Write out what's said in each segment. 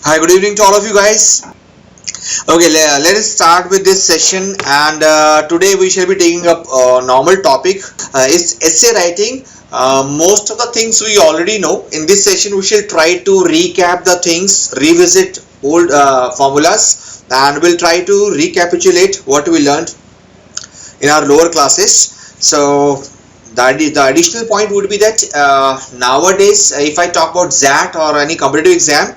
Hi, good evening to all of you guys. Okay, let us start with this session, and today we shall be taking up a normal topic. It's essay writing. Most of the things we already know. In this session, we shall try to recap the things, revisit old formulas, and we'll try to recapitulate what we learned in our lower classes. So the additional point would be that nowadays, if I talk about XAT or any competitive exam,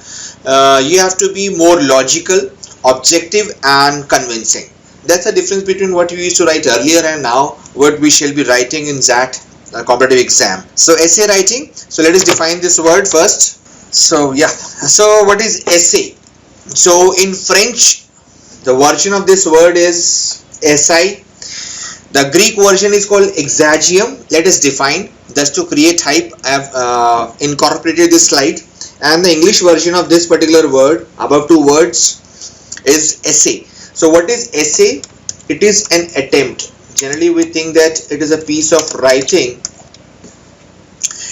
you have to be more logical, objective, and convincing. That's the difference between what you used to write earlier and now what we shall be writing in XAT competitive exam. So essay writing. So let us define this word first. So yeah. So what is essay? So in French, the version of this word is essai. The Greek version is called exagium. Let us define. Just to create hype, I have incorporated this slide. And the English version of this particular word, above two words, is essay. So what is essay? It is an attempt. Generally we think that it is a piece of writing.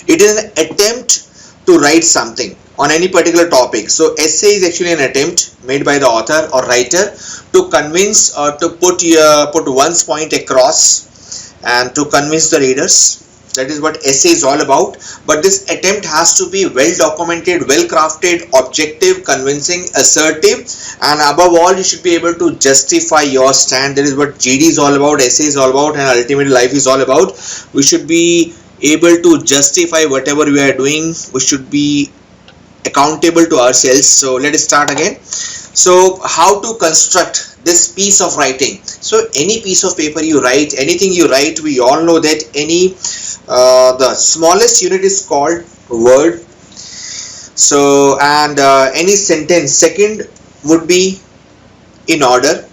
It is an attempt to write something on any particular topic. So essay is actually an attempt made by the author or writer to convince or to put one's point across and to convince the readers. That is what essay is all about. But this attempt has to be well documented, well crafted, objective, convincing, assertive, and above all you should be able to justify your stand. That is what GD is all about, essay is all about, and ultimately life is all about. We should be able to justify whatever we are doing. We should be accountable to ourselves. So let us start again. So how to construct this piece of writing? So any piece of paper you write, anything you write, we all know that the smallest unit is called word. So and any sentence, second would be in order,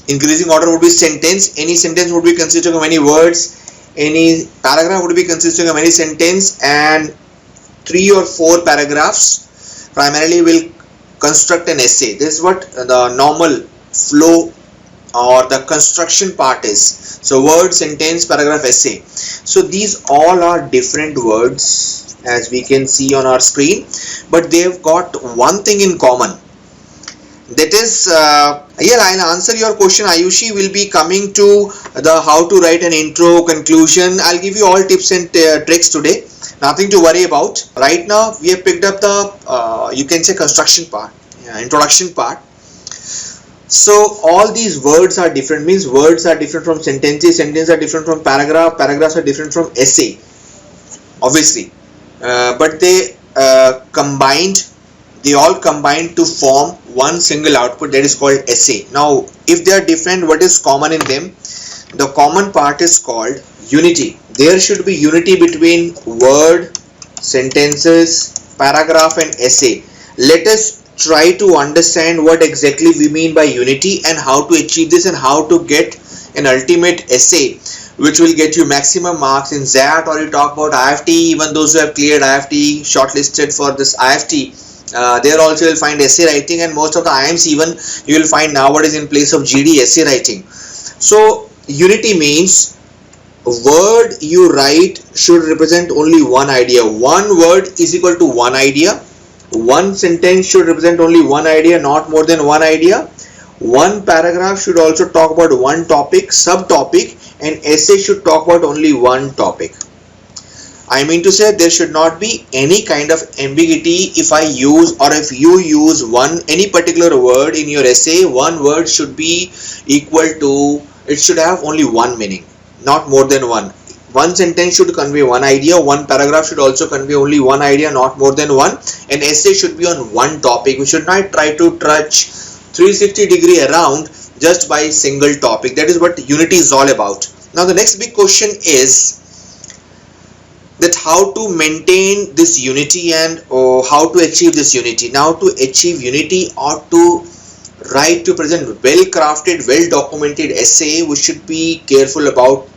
increasing order would be sentence. Any sentence would be consisting of many words. Any paragraph would be consisting of many sentence, and 3 or 4 paragraphs primarily will construct an essay. This is what the normal flow or the construction part is. So word, sentence, paragraph, essay. So these all are different words as we can see on our screen, but they've got one thing in common. That is, here I'll answer your question. Ayushi will be coming to the how to write an intro, conclusion. I'll give you all tips and tricks today. Nothing to worry about. Right now we have picked up the you can say construction part, introduction part. So all these words are different, means words are different from sentences, sentences are different from paragraph, paragraphs are different from essay, obviously, but they all combined to form one single output, that is called essay. Now if they are different, what is common in them? The common part is called unity. There should be unity between word, sentences, paragraph, and essay. Let us try to understand what exactly we mean by unity and how to achieve this and how to get an ultimate essay which will get you maximum marks in XAT, or you talk about IIFT. Even those who have cleared IIFT, shortlisted for this IIFT, there also you'll find essay writing, and most of the IIMs even you will find nowadays in place of GD essay writing. So unity means word you write should represent only one idea. One word is equal to one idea. One sentence should represent only one idea, not more than one idea. One paragraph should also talk about one topic, subtopic, and essay should talk about only one topic. I mean to say there should not be any kind of ambiguity. If I use or if you use any particular word in your essay, one word should be equal to, it should have only one meaning, not more than one. One sentence should convey one idea, one paragraph should also convey only one idea, not more than one. An essay should be on one topic. We should not try to touch 360-degree around just by single topic. That is what unity is all about. Now the next big question is that how to maintain this unity and how to achieve this unity. Now to achieve unity or to write to present well crafted, well documented essay, we should be careful about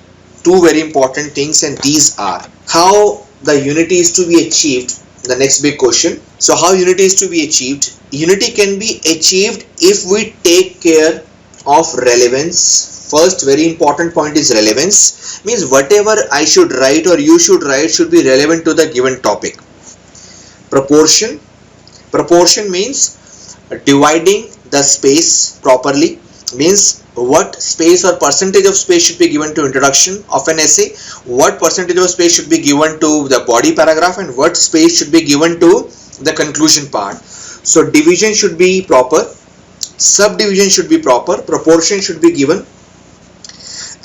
two very important things, and these are how the unity is to be achieved. The next big question. So how unity is to be achieved? Unity can be achieved if we take care of relevance. First very important point is relevance, means whatever I should write or you should write should be relevant to the given topic. Proportion means dividing the space properly, means what space or percentage of space should be given to introduction of an essay, what percentage of space should be given to the body paragraph, and what space should be given to the conclusion part. So division should be proper, subdivision should be proper, proportion should be given,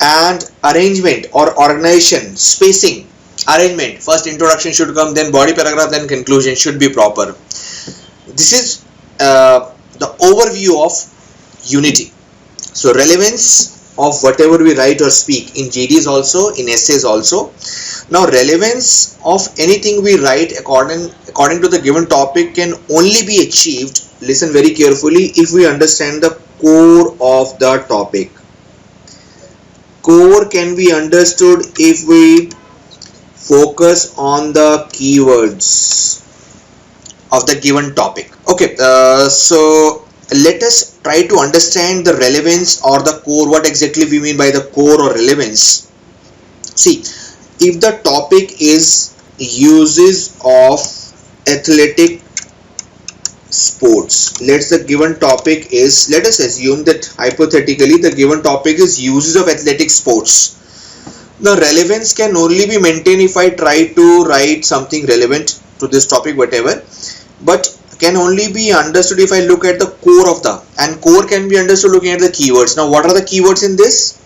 and arrangement or organization, spacing, arrangement, first introduction should come, then body paragraph, then conclusion should be proper. This is the overview of unity. So relevance of whatever we write or speak in GDs also, in essays also. Now relevance of anything we write according to the given topic can only be achieved, listen very carefully, if we understand the core of the topic. Core can be understood if we focus on the keywords of the given topic. Okay, so let us try to understand the relevance or the core. What exactly we mean by the core or relevance? See, if the topic is uses of athletic sports, let us assume that hypothetically the given topic is uses of athletic sports. The relevance can only be maintained if I try to write something relevant to this topic, whatever, but can only be understood if I look at the core of the, and core can be understood looking at the keywords. Now what are the keywords in this?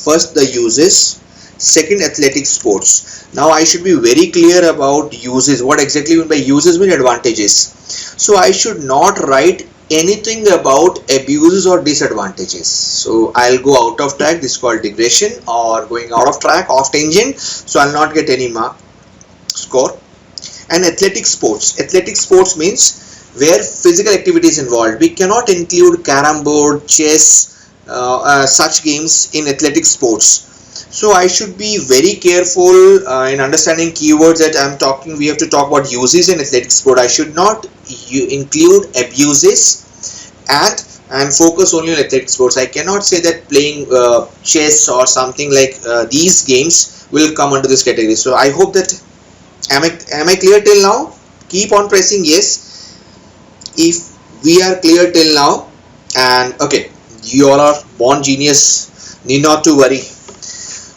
First the uses, second athletic sports. Now I should be very clear about uses. What exactly by uses mean advantages. So I should not write anything about abuses or disadvantages. So I'll go out of track. This is called digression or going out of track, off tangent. So I'll not get any mark score. And athletic sports. Athletic sports means where physical activity is involved. We cannot include carom board, chess, such games in athletic sports. So I should be very careful in understanding keywords that I'm talking. We have to talk about uses in athletic sport. I should not include abuses and focus only on athletic sports. I cannot say that playing chess or something like these games will come under this category. So I hope that am I clear till now? Keep on pressing yes if we are clear till now. And okay, you all are born genius, need not to worry.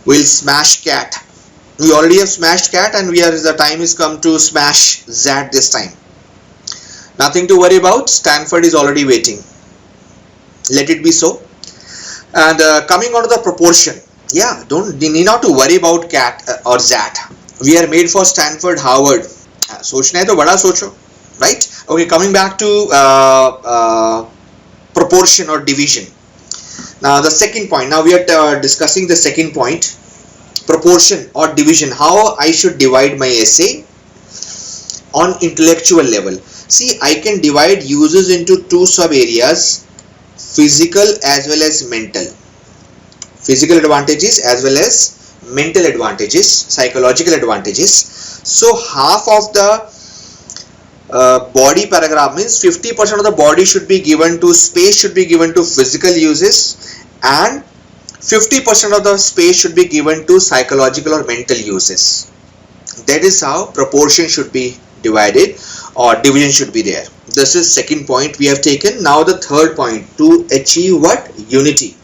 We'll smash CAT. We already have smashed CAT and the time is come to smash XAT this time. Nothing to worry about. Stanford is already waiting. Let it be so. And coming on to the proportion. Yeah, you need not to worry about CAT or XAT. We are made for Stanford, Harvard. सोचना है तो बड़ा सोचो, right? Okay, coming back to proportion or division. Now the second point. Now we are discussing the second point, proportion or division. How I should divide my essay on intellectual level. See, I can divide uses into two sub areas, physical as well as mental. Physical advantages as well as mental advantages, psychological advantages. So half of the body paragraph means 50% of the body should be given to space, should be given to physical uses, and 50% of the space should be given to psychological or mental uses. That is how proportion should be divided or division should be there. This is second point we have taken. Now the third point, to achieve what? Unity.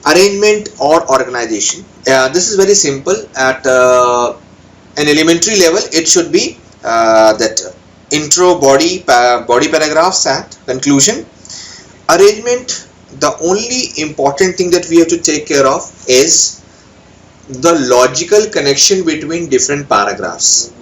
Arrangement or organization. This is very simple. At an elementary level, it should be that intro, body paragraphs, and conclusion. Arrangement, the only important thing that we have to take care of is the logical connection between different paragraphs.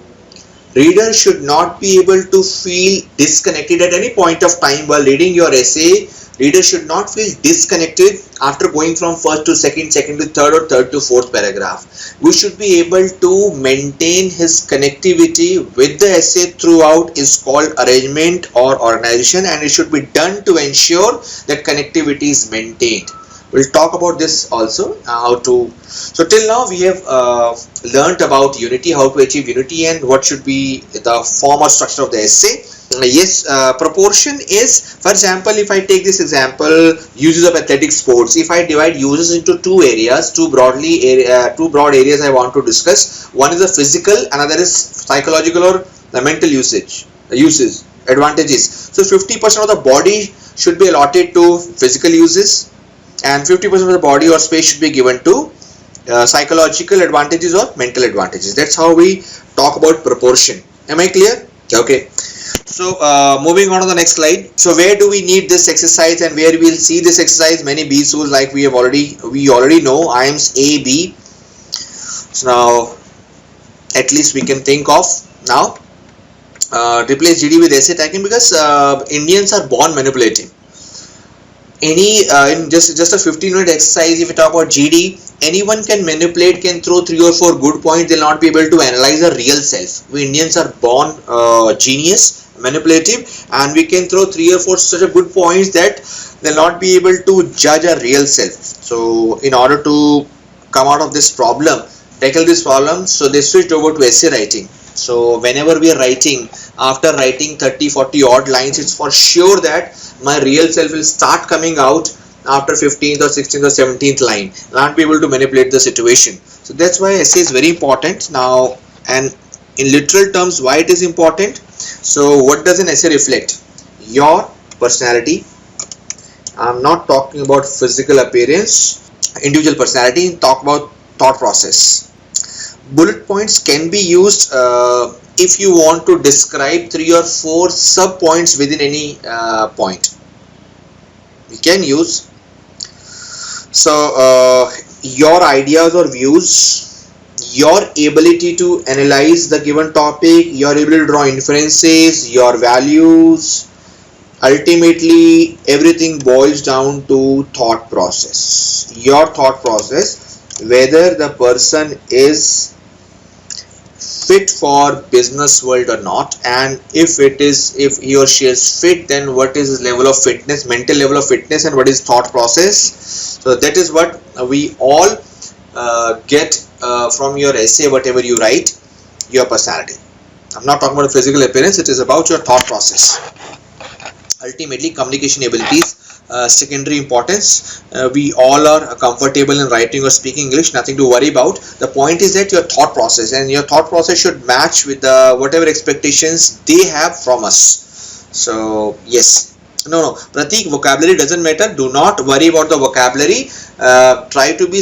Reader should not be able to feel disconnected at any point of time while reading your essay. Reader should not feel disconnected after going from first to second, second to third, or third to fourth paragraph. We should be able to maintain his connectivity with the essay throughout is called arrangement or organization, and it should be done to ensure that connectivity is maintained. We'll talk about this also, how to. So till now we have learnt about unity, how to achieve unity, and what should be the form or structure of the essay. Yes, proportion is, for example, if I take this example, uses of athletic sports. If I divide uses into two areas, two broad areas I want to discuss. One is the physical, another is psychological or the mental uses. advantages. So 50% of the body should be allotted to physical uses, and 50% of the body or space should be given to psychological advantages or mental advantages. That's how we talk about proportion. Am I clear? Okay. So moving on to the next slide. So where do we need this exercise and where we'll see this exercise? Many B tools, like we already know IIMS A, B. So now at least we can think of now replace GD with essay tagging, because Indians are born manipulating. In just a 15-minute exercise, if we talk about GD, anyone can manipulate, can throw 3 or 4 good points. They'll not be able to analyze a real self. We Indians are born genius, manipulative, and we can throw 3 or 4 such a good points that they'll not be able to judge a real self. So in order to come out of this problem, tackle this problem, so they switched over to essay writing. So whenever we are writing, after writing 30-40 odd lines, it's for sure that my real self will start coming out after 15th or 16th or 17th line. I'll not be able to manipulate the situation. So that's why essay is very important. Now, and in literal terms, why it is important? So what does an essay reflect? Your personality. I'm not talking about physical appearance, individual personality. Talk about thought process. Bullet points can be used if you want to describe 3 or 4 sub points within any point. We can use. So your ideas or views, your ability to analyze the given topic, your ability to draw inferences, your values. Ultimately, everything boils down to thought process. Your thought process, whether the person is fit for business world or not, and if he or she is fit, then what is his level of fitness, mental level of fitness, and what is thought process. So that is what we all get from your essay, whatever you write. Your personality. I'm not talking about physical appearance, it is about your thought process. Ultimately, communication abilities, secondary importance. We all are comfortable in writing or speaking English, nothing to worry about. The point is that your thought process, and your thought process should match with whatever expectations they have from us. So yes, no, Pratik, vocabulary doesn't matter. Do not worry about the vocabulary. Try to be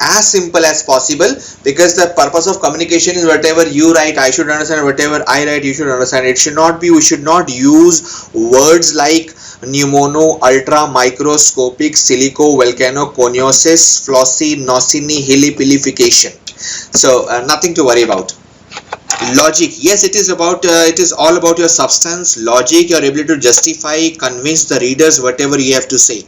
as simple as possible, because the purpose of communication is whatever you write I should understand, whatever I write you should understand. It should not be, we should not use words like pneumono, ultra, microscopic, silico, volcano, coniosis, flossy, nocini, hilipilification. So nothing to worry about. Logic, yes, it is about it is all about your substance, logic, your ability to justify, convince the readers whatever you have to say.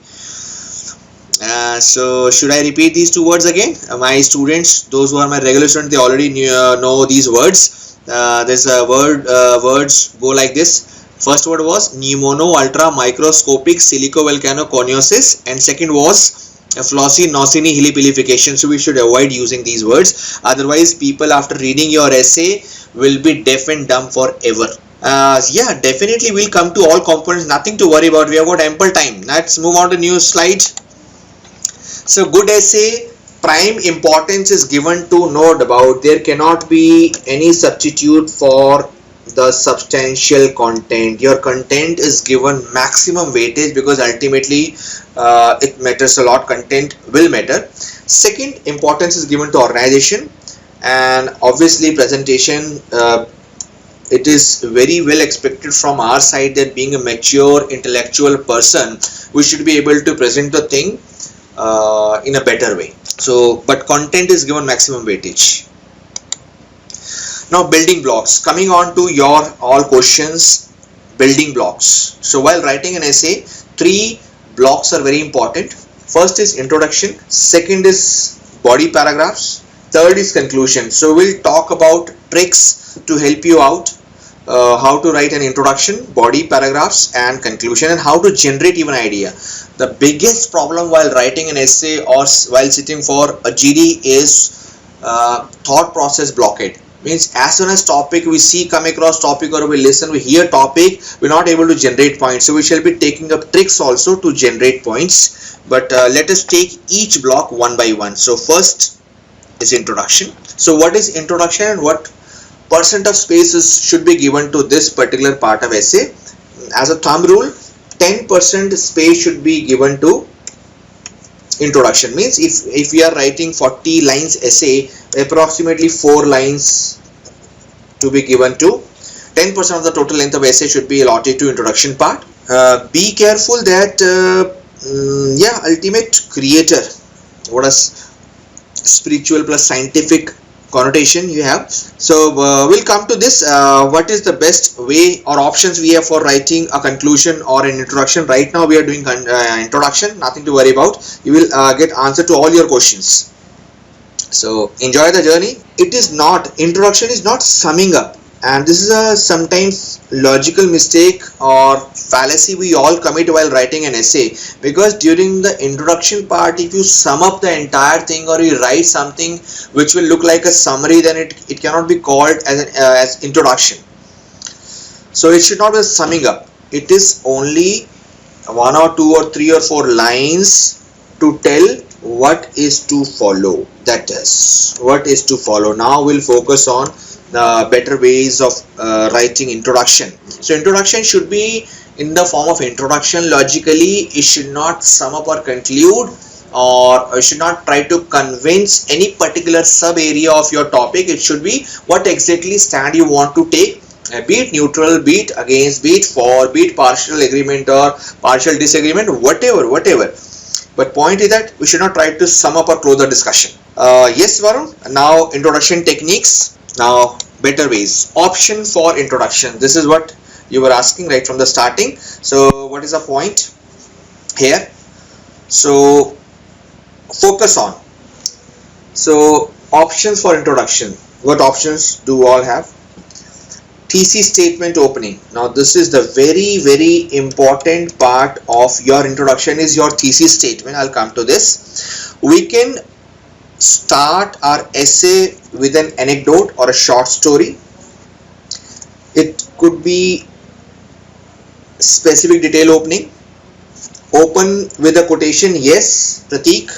So should I repeat these 2 words again? My students, those who are my regular students, they already know these words. There's a words go like this. First word was pneumono, ultra, microscopic, silico, volcano, coniosis, and second was flossy, nocini, hilipilification. So we should avoid using these words. Otherwise, people after reading your essay will be deaf and dumb forever. Yeah, definitely we'll come to all components. Nothing to worry about. We have got ample time. Let's move on to new slide. So good essay, prime importance is given to note about. There cannot be any substitute for the substantial content. Your content is given maximum weightage, because ultimately it matters a lot. Content will matter. Second importance is given to organization, and obviously presentation. It is very well expected from our side that being a mature intellectual person, we should be able to present the thing in a better way. So but content is given maximum weightage. Now building blocks, coming on to your all questions. Building blocks. So while writing an essay, 3 blocks are very important. First is introduction, second is body paragraphs, third is conclusion. So we'll talk about tricks to help you out, how to write an introduction, body paragraphs, and conclusion, and how to generate even idea. The biggest problem while writing an essay or while sitting for a GD is thought process blockade. Means as soon as topic we see come across topic, or we listen, we hear topic, we're not able to generate points. So we shall be taking up tricks also to generate points. But let us take each block one by one. So first is introduction. So what is introduction and what percent of spaces should be given to this particular part of essay. As a thumb rule, 10% space should be given to introduction. Means if we are writing 40 lines essay, approximately 4 lines to be given to 10% of the total length of essay should be allotted to introduction part. Be careful that ultimate creator, what is spiritual plus scientific connotation you have. So we'll come to this. What is the best way or options we have for writing a conclusion or an introduction? Right now we are doing introduction, nothing to worry about. You will get answer to all your questions. So enjoy the journey. Introduction is not summing up, and this is a sometimes logical mistake or fallacy we all commit while writing an essay, because during the introduction part, if you sum up the entire thing or you write something which will look like a summary, then it cannot be called as introduction. So it should not be summing up. It is only 1 or 2 or 3 or 4 lines to tell what is to follow. That is what is to follow. Now we'll focus on the better ways of writing introduction. So introduction should be in the form of introduction. Logically, it should not sum up or conclude, or should not try to convince any particular sub area of your topic. It should be what exactly stand you want to take, be it neutral, be it against, be it for, be it partial agreement or partial disagreement, whatever. But point is that we should not try to sum up or close the discussion. Yes, Varun. Now introduction techniques. Now better ways. Option for introduction. This is what you were asking right from the starting. So what is the point here? So focus on. So options for introduction. What options do all have? Thesis statement opening. Now this is the very important part of your introduction, is your thesis statement. I'll come to this. We can start our essay with an anecdote or a short story. It could be specific detail opening. Open with a quotation, yes, Pratik.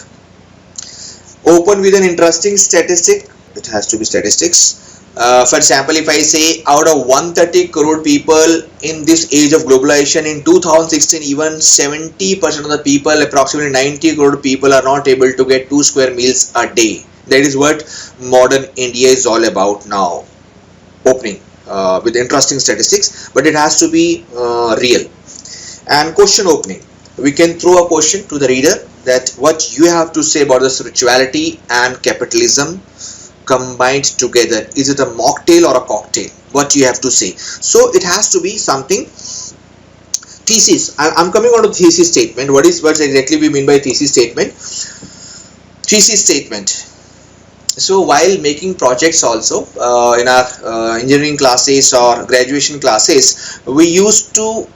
Open with an interesting statistic. It has to be statistics. For example, if I say out of 130 crore people in this age of globalization in 2016, even 70% of the people, approximately 90 crore people, are not able to get 2 square meals a day. That is what modern India is all about now. Opening with interesting statistics, but it has to be real. And question opening. We can throw a question to the reader that what you have to say about the spirituality and capitalism combined together. Is it a mocktail or a cocktail? What you have to say. So it has to be something. Thesis. I'm coming on to thesis statement. What exactly we mean by thesis statement? Thesis statement. So while making projects also in our engineering classes or graduation classes, we used to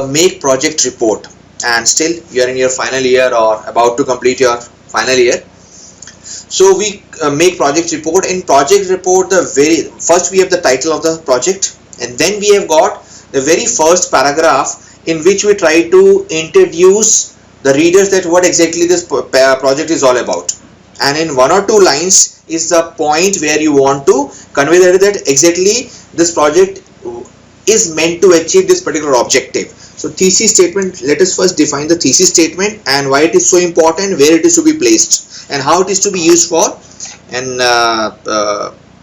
make project report, and still you are in your final year or about to complete your final year. So we make project report. In project report, the very first we have the title of the project, and then we have got the very first paragraph in which we try to introduce the readers that what exactly this project is all about. And in 1 or 2 lines is the point where you want to convey that exactly this project is meant to achieve this particular objective. So thesis statement, let us first define the thesis statement and why it is so important, where it is to be placed, and how it is to be used for an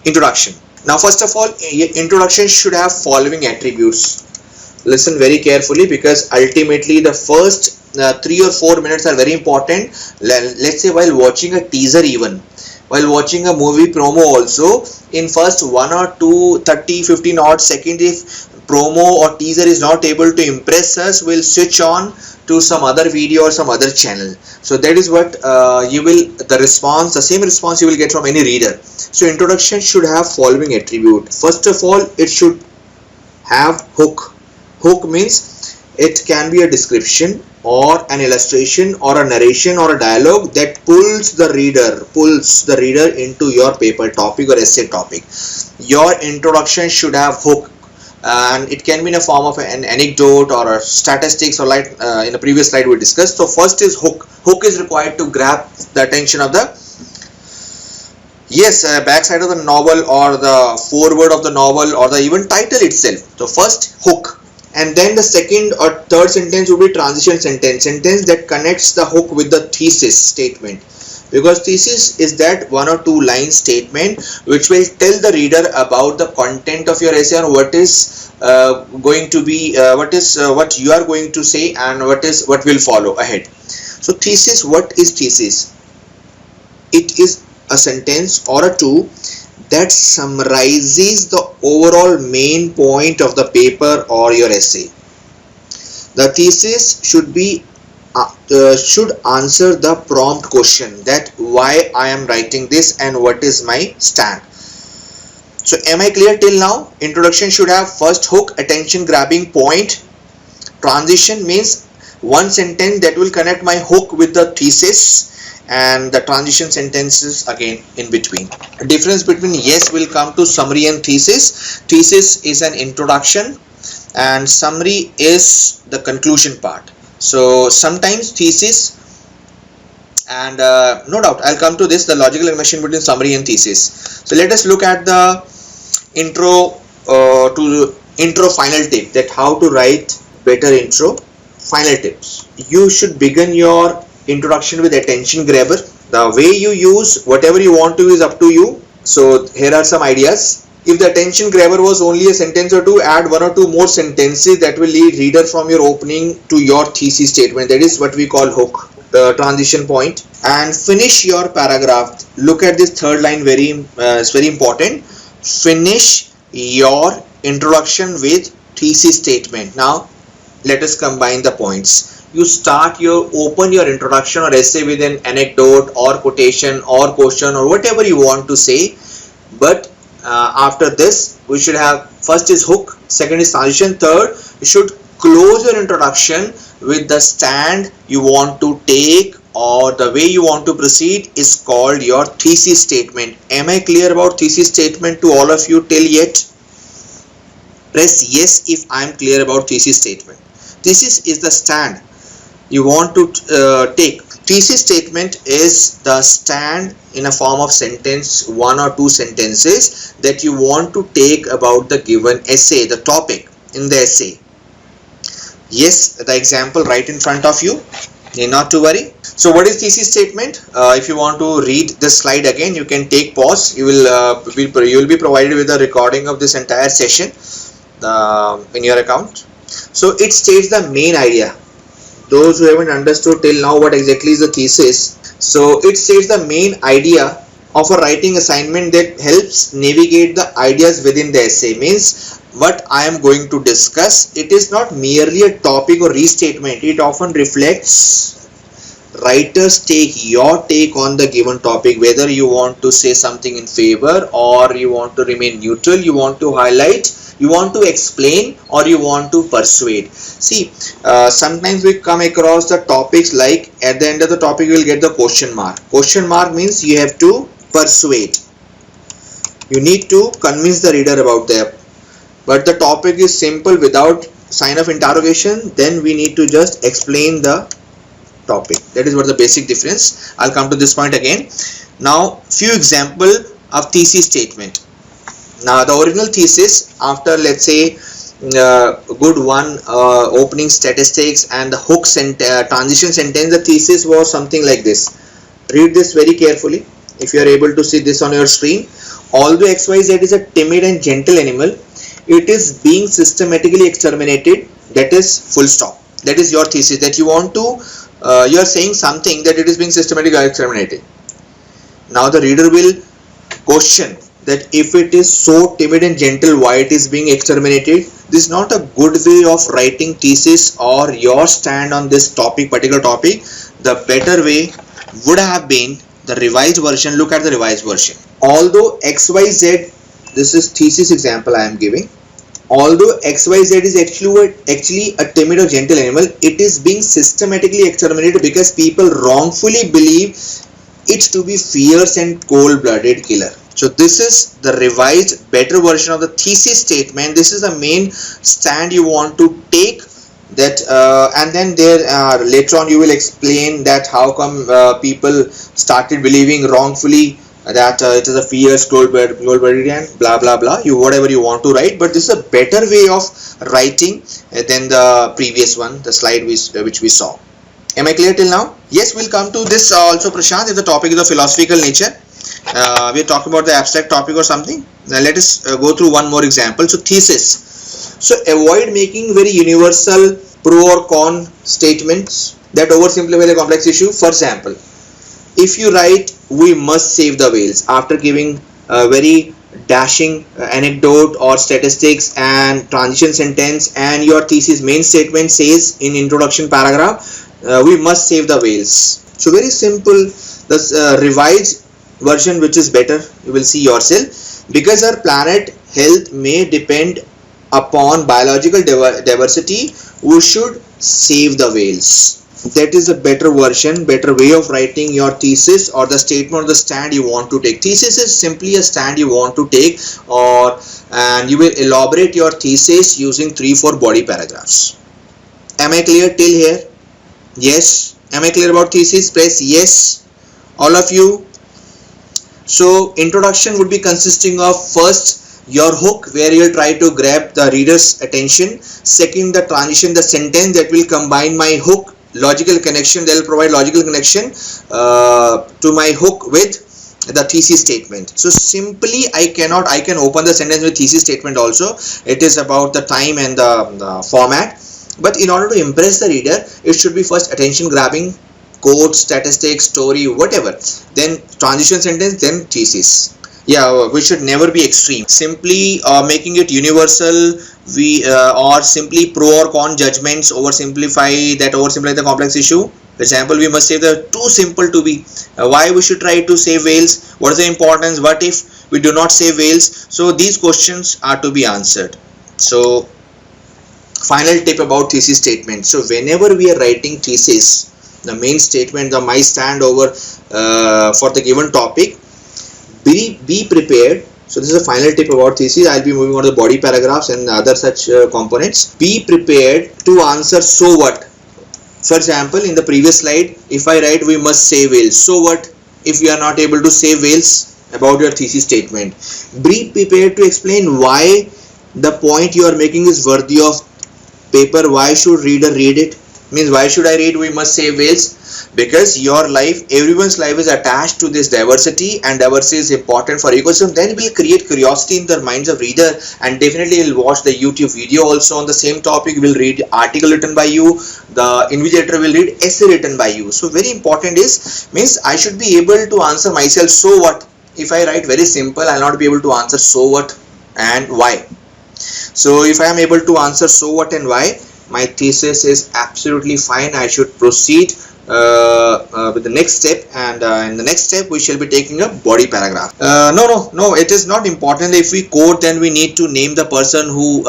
introduction. Now first of all, introduction should have following attributes. Listen very carefully, because ultimately the first 3 or 4 minutes are very important. Let's say while watching a teaser, even while watching a movie promo also, in first 1 or 2 30-15 odd seconds, if promo or teaser is not able to impress us, we'll switch on to some other video or some other channel. So that is what the same response you will get from any reader. So introduction should have following attribute. First of all, it should have hook. Hook means it can be a description or an illustration or a narration or a dialogue that pulls the reader into your paper topic or essay topic. Your introduction should have hook, and it can be in a form of an anecdote or a statistics, or like in the previous slide we discussed. So first is hook. Hook is required to grab the attention of the Yes, backside of the novel or the foreword of the novel or the even title itself. So first hook, and then the second or third sentence would be transition sentence that connects the hook with the thesis statement, because thesis is that one or two line statement which will tell the reader about the content of your essay, or what is going to be what you are going to say and what will follow ahead. So thesis, what is thesis? It is a sentence or a two that summarizes the overall main point of the paper or your essay. The thesis should answer the prompt question that why I am writing this and what is my stand. So am I clear till now? Introduction should have first hook, attention grabbing point. Transition means one sentence that will connect my hook with the thesis, and the transition sentences again in between. Difference between yes will come to summary and thesis. Thesis is an introduction and summary is the conclusion part. So sometimes thesis, and no doubt I'll come to this, the logical connection between summary and thesis. So let us look at the intro final tip, that how to write better intro. Final tips: you should begin your introduction with attention grabber. The way you use whatever you want to is up to you. So here are some ideas. If the attention grabber was only a sentence or two, add one or two more sentences that will lead reader from your opening to your thesis statement. That is what we call hook, the transition point. And finish your paragraph. Look at this third line, it's very important. Finish your introduction with thesis statement. Now let us combine the points. You open your introduction or essay with an anecdote or quotation or question or whatever you want to say, but after this we should have, first is hook, second is transition, third you should close your introduction with the stand you want to take or the way you want to proceed is called your thesis statement. Am I clear about thesis statement to all of you till yet? Press yes if I am clear about thesis statement. Thesis is the stand you want to take. Thesis statement is the stand in a form of sentence, one or two sentences that you want to take about the given essay, the topic in the essay. Yes, the example right in front of you, need not to worry. So what is thesis statement? If you want to read this slide again, you can take pause. You will be provided with a recording of this entire session in your account. So it states the main idea. Those who haven't understood till now what exactly is the thesis, so it states the main idea of a writing assignment that helps navigate the ideas within the essay. Means what I am going to discuss, it is not merely a topic or restatement. It often reflects writers your take on the given topic, whether you want to say something in favor or you want to remain neutral, you want to highlight, you want to explain, or you want to persuade. See, sometimes we come across the topics like at the end of the topic you will get the question mark. Question mark means you have to persuade, you need to convince the reader about that. But the topic is simple without sign of interrogation, then we need to just explain the topic. That is what the basic difference. I'll come to this point again. Now few example of thesis statement. Now the original thesis, after let's say good one opening statistics and the hook transition sentence, the thesis was something like this. Read this very carefully if you are able to see this on your screen. Although XYZ is a timid and gentle animal, it is being systematically exterminated. That is full stop. That is your thesis, that you want to you are saying something that it is being systematically exterminated. Now the reader will question that if it is so timid and gentle, why it is being exterminated. This is not a good way of writing thesis or your stand on this topic, particular topic. The better way would have been the revised version. Look at the revised version. Although XYZ, this is thesis example I am giving. Although XYZ is actually a timid or gentle animal, it is being systematically exterminated because people wrongfully believe it to be fierce and cold-blooded killer. So this is the revised, better version of the thesis statement. This is the main stand you want to take. That and then there later on you will explain that how come people started believing wrongfully that it is a fierce global blah blah blah, you whatever you want to write, but this is a better way of writing than the previous one, the slide which we saw. Am I clear till now? Yes, we'll come to this also, Prashant, if the topic is of philosophical nature. We're talking about the abstract topic or something. Now let us go through one more example. So thesis. So avoid making very universal pro or con statements that oversimplify the complex issue. For example, if you write we must save the whales after giving a very dashing anecdote or statistics and transition sentence, and your thesis main statement says in introduction paragraph we must save the whales. So very simple. This revised version, which is better, you will see yourself. Because our planet health may depend upon biological diversity, we should save the whales. That is a better version, better way of writing your thesis or the statement or the stand you want to take. Thesis is simply a stand you want to take, and you will elaborate your thesis using 3-4 body paragraphs. Am I clear till here? Yes. Am I clear about thesis? Press yes, all of you. So introduction would be consisting of first your hook, where you will try to grab the reader's attention. Second, the transition, the sentence that will combine my hook, logical connection, they will provide logical connection to my hook with the thesis statement. So simply I can open the sentence with thesis statement also. It is about the time and the format. But in order to impress the reader, it should be first attention grabbing, quote, statistics, story, whatever, then transition sentence, then thesis. Yeah, we should never be extreme. Simply making it universal, or simply pro or con judgments oversimplify the complex issue. For example, we must say the too simple to be. Why we should try to save whales? What is the importance? What if we do not save whales? So these questions are to be answered. So final tip about thesis statement. So whenever we are writing thesis, the main statement, the my stand over for the given topic, be prepared. So this is a final tip about thesis. I'll be moving on to the body paragraphs and other such components. Be prepared to answer so what. For example, in the previous slide, if I write we must save whales, so what if we are not able to save whales? About your thesis statement, be prepared to explain why the point you are making is worthy of paper. Why should reader read it? Means why should I read we must save whales? Because your life, everyone's life is attached to this diversity, and diversity is important for ecosystem. Then will create curiosity in the minds of reader, and definitely will watch the YouTube video also on the same topic, will read article written by you, the invigilator will read essay written by you. So very important is, means I should be able to answer myself so what. If I write very simple, I'll not be able to answer so what and why. So if I am able to answer so what and why, my thesis is absolutely fine. I should proceed with the next step, and in the next step we shall be taking a body paragraph. No, it is not important if we quote, then we need to name the person who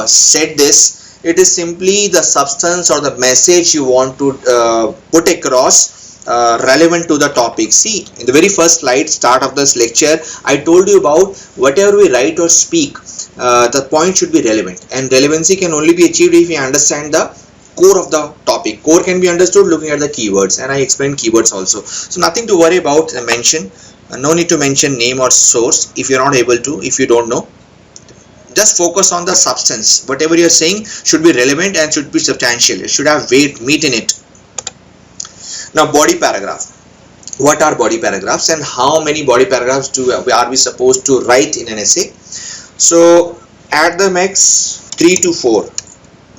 said this. It is simply the substance or the message you want to put across, relevant to the topic. See, in the very first slide, start of this lecture, I told you about whatever we write or speak, the point should be relevant, and relevancy can only be achieved if we understand the core of the topic. Core can be understood looking at the keywords, and I explained keywords also. So nothing to worry about the mention. No need to mention name or source if you're not able to, if you don't know. Just focus on the substance. Whatever you're saying should be relevant and should be substantial. It should have weight, meat in it. Now, body paragraph. What are body paragraphs, and how many body paragraphs are we supposed to write in an essay? So at the max 3 to 4.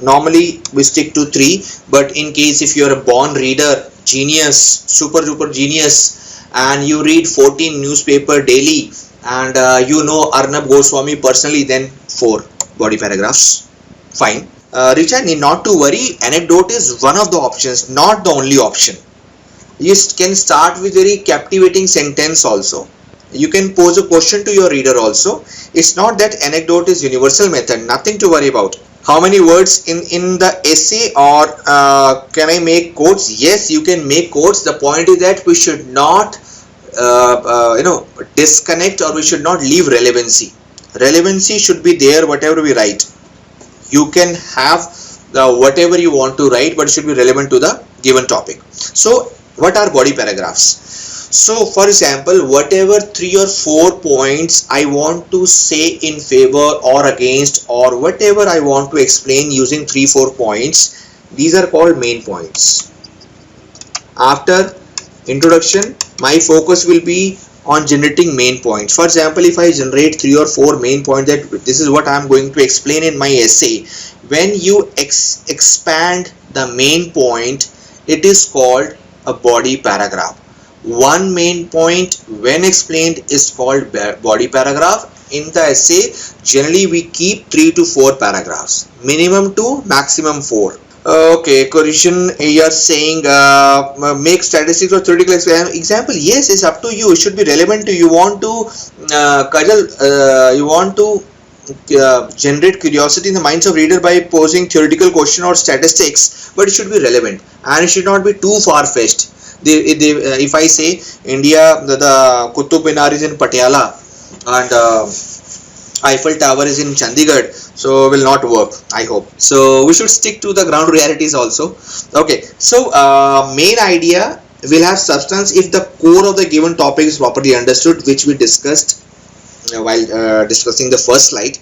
Normally we stick to 3, but in case if you're a born reader, genius, super duper genius, and you read 14 newspaper daily, and you know Arnab Goswami personally, then 4 body paragraphs. Fine. Richard, need not to worry. Anecdote is one of the options, not the only option. You can start with very captivating sentence also. You can pose a question to your reader also. It's not that anecdote is universal method. Nothing to worry about. How many words in the essay, or can I make quotes? Yes, you can make quotes. The point is that we should not disconnect, or we should not leave relevancy. Relevancy should be there whatever we write. You can have whatever you want to write, but it should be relevant to the given topic. So what are body paragraphs? So for example, whatever 3 or 4 points I want to say in favor or against, or whatever I want to explain using 3-4 points, these are called main points. After introduction, my focus will be on generating main points. For example, if I generate 3 or 4 main points that this is what I am going to explain in my essay, when you expand the main point, it is called a body paragraph. One main point when explained is called body paragraph. In the essay, generally we keep 3 to 4 paragraphs, minimum 2, maximum 4. Okay, correction, you are saying make statistics or theoretical example. Yes, it's up to you. It should be relevant to you. Want to you want to generate curiosity in the minds of reader by posing theoretical question or statistics, but it should be relevant and it should not be too far-fetched. If I say India, the Qutub Minar is in Patiala and Eiffel Tower is in Chandigarh, so will not work, I hope. So we should stick to the ground realities also. Okay, so main idea will have substance if the core of the given topic is properly understood, which we discussed while discussing the first slide.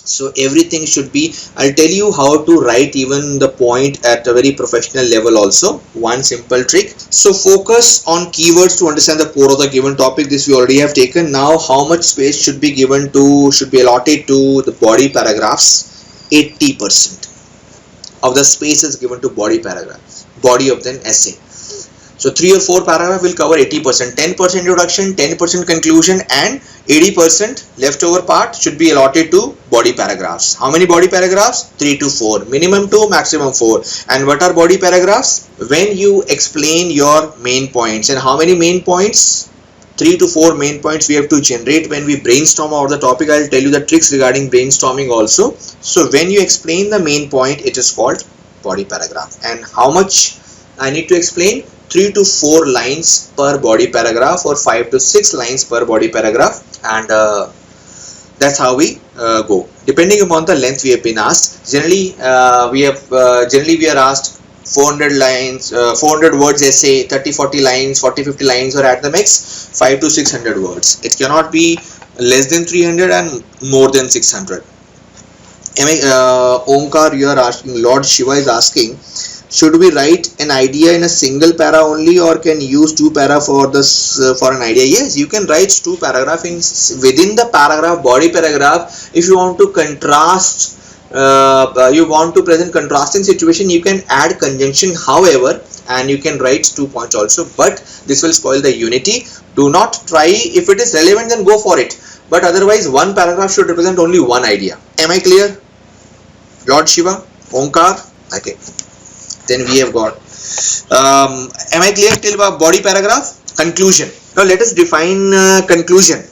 So everything should be, I'll tell you how to write even the point at a very professional level also, one simple trick. So focus on keywords to understand the core of the given topic. This we already have taken. Now how much space should be allotted to the body paragraphs? 80% of the space is given to body paragraphs, body of the essay. So 3 or 4 paragraph will cover 80%, 10% introduction, 10% conclusion, and 80% leftover part should be allotted to body paragraphs. How many body paragraphs? 3 to 4, minimum 2, maximum 4. And what are body paragraphs? When you explain your main points. And how many main points? 3 to 4 main points we have to generate when we brainstorm about the topic. I'll tell you the tricks regarding brainstorming also. So when you explain the main point, it is called body paragraph. And how much I need to explain? 3 to 4 lines per body paragraph or 5 to 6 lines per body paragraph, and that's how we go depending upon the length we have been asked. Generally we are asked 400 lines, 400 words essay, 30-40 lines, 40-50 lines, or at the max 5 to 600 words. It cannot be less than 300 and more than 600. Omkar, you are asking, Lord Shiva is asking, should we write an idea in a single para only, or can use 2 para for this for an idea? Yes, you can write 2 paragraphs within the paragraph, body paragraph. If you want to contrast, you want to present contrasting situation, you can add conjunction, however, and you can write 2 points also, but this will spoil the unity. Do not try. If it is relevant, then go for it, but otherwise one paragraph should represent only one idea. Am I clear, Lord Shiva, Omkar? Okay, then we have got am I clear till body paragraph? Conclusion. Now let us define conclusion.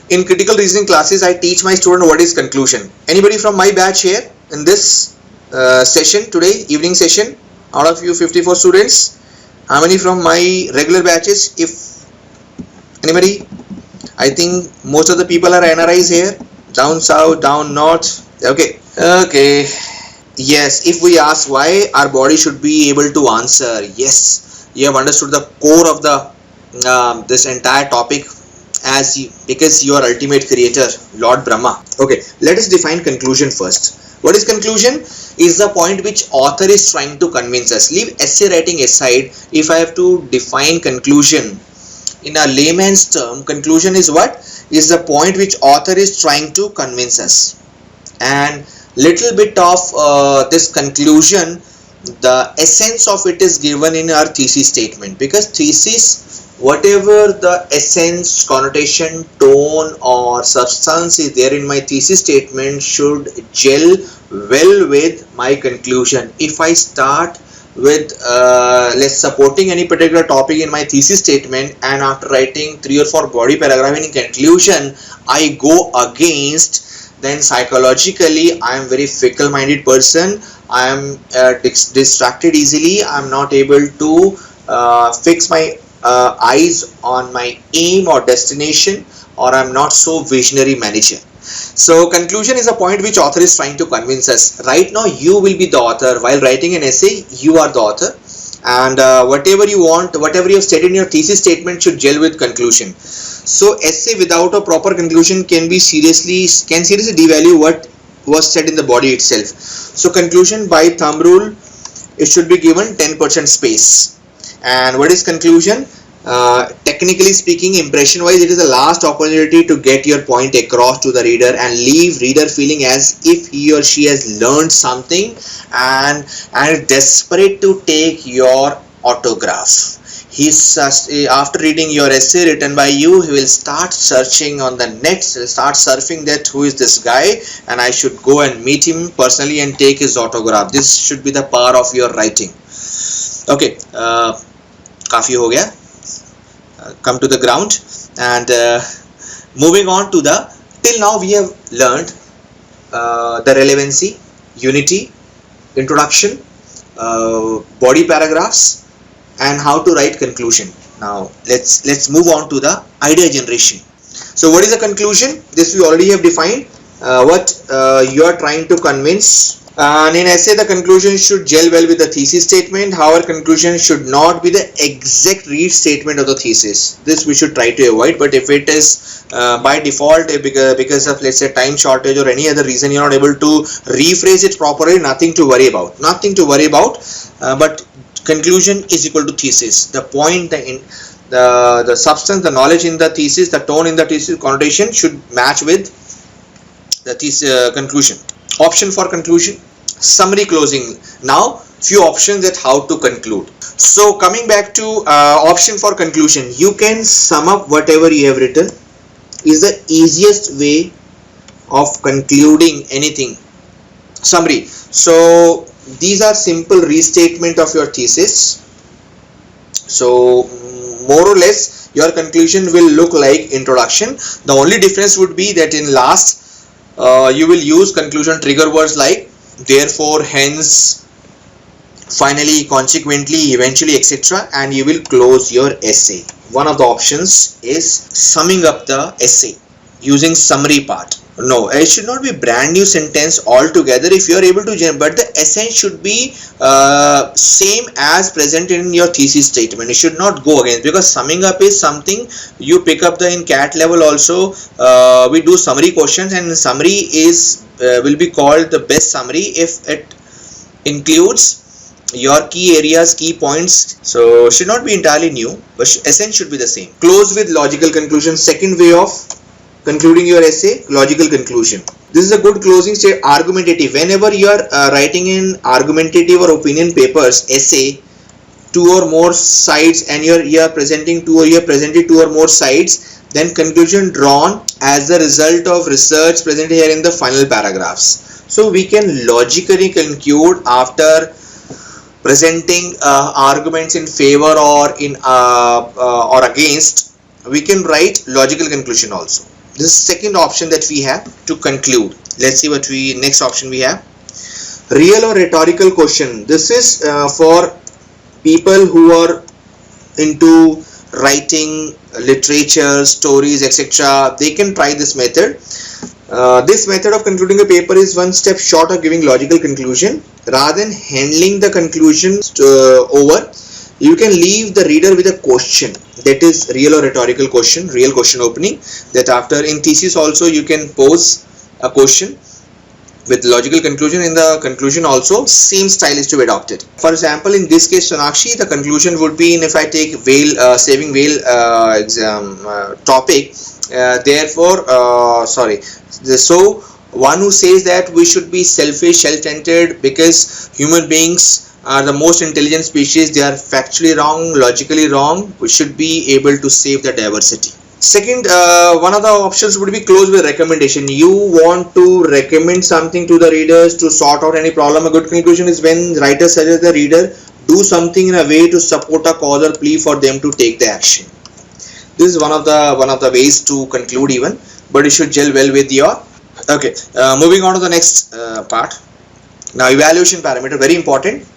In critical reasoning classes, I teach my student what is conclusion. Anybody from my batch here in this session today, evening session, out of you 54 students, how many from my regular batches? If anybody, I think most of the people are NRIs here, down south, down north. Okay. Yes, if we ask why, our body should be able to answer. Yes, you have understood the core of the this entire topic because you are ultimate creator, Lord Brahma. Okay, let us define conclusion first. What is conclusion? Is the point which author is trying to convince us. Leave essay writing aside. If I have to define conclusion in a layman's term, conclusion is what? Is the point which author is trying to convince us. And little bit of this conclusion, the essence of it is given in our thesis statement, because thesis, whatever the essence, connotation, tone or substance is there in my thesis statement should gel well with my conclusion. If I start with let's supporting any particular topic in my thesis statement, and after writing 3 or 4 body paragraph in conclusion I go against, then psychologically I am very fickle minded person. I am distracted easily. I am not able to fix my eyes on my aim or destination, or I am not so visionary manager. So conclusion is a point which author is trying to convince us. Right now you will be the author. While writing an essay, you are the author, and whatever you want, whatever you have said in your thesis statement should gel with conclusion. So essay without a proper conclusion can seriously devalue what was said in the body itself. So conclusion by thumb rule, it should be given 10% space. And what is conclusion? Technically speaking, impression wise, it is the last opportunity to get your point across to the reader and leave reader feeling as if he or she has learned something and is desperate to take your autograph. After reading your essay written by you, he will start searching on the net, start surfing that who is this guy, and I should go and meet him personally and take his autograph. This should be the power of your writing. Okay, काफी हो गया. Come to the ground, and moving on to the, till now we have learned the relevancy, unity, introduction, body paragraphs, and how to write conclusion. Now let's move on to the idea generation. So what is the conclusion? This we already have defined. What you are trying to convince. And in essay, the conclusion should gel well with the thesis statement. However, conclusion should not be the exact read statement of the thesis. This we should try to avoid. But if it is by default, because of, let's say, time shortage or any other reason, you're not able to rephrase it properly, nothing to worry about. Nothing to worry about. But conclusion is equal to thesis. The point, the substance, the knowledge in the thesis, the tone in the thesis, connotation should match with the thesis conclusion. Option for conclusion, summary, closing. Now few options at how to conclude. So coming back to option for conclusion, you can sum up whatever you have written. Is the easiest way of concluding anything. Summary. So these are simple restatement of your thesis. So more or less your conclusion will look like introduction. The only difference would be that in last you will use conclusion trigger words like therefore, hence, finally, consequently, eventually, etc. and you will close your essay. One of the options is summing up the essay using summary part. No, it should not be brand new sentence altogether if you are able to, but the essence should be same as present in your thesis statement. It should not go against, because summing up is something you pick up in CAT level also. We do summary questions, and summary is will be called the best summary if it includes your key areas, key points. So should not be entirely new, but essence should be the same. Close with logical conclusion. Second way of concluding your essay, logical conclusion. This is a good closing state. Argumentative. Whenever you are writing in argumentative or opinion papers, essay, 2 or more sides, and you are presenting two, or you have presented 2 or more sides, then conclusion drawn as the result of research presented here in the final paragraphs. So we can logically conclude after presenting arguments in favor or in or against. We can write logical conclusion also. This is second option that we have to conclude. Let's see what next option we have. Real or rhetorical question. This is for people who are into writing literature, stories, etc. They can try this method. This method of concluding a paper is one step short of giving logical conclusion. Rather than handling the conclusion over, you can leave the reader with a question. That is real or rhetorical question, real question opening. That after in thesis also you can pose a question with logical conclusion. In the conclusion also same style is to be adopted. For example, in this case Sonakshi, the conclusion would be, in if I take whale, saving whale topic, so one who says that we should be selfish, self-centered because human beings are the most intelligent species, they are factually wrong, logically wrong. We should be able to save the diversity. Second, one of the options would be close with recommendation. You want to recommend something to the readers to sort out any problem. A good conclusion is when writer suggests the reader do something in a way to support a cause or plea for them to take the action. This is one of the ways to conclude even, but it should gel well with your. Okay, moving on to the next part. Now, evaluation parameter, very important.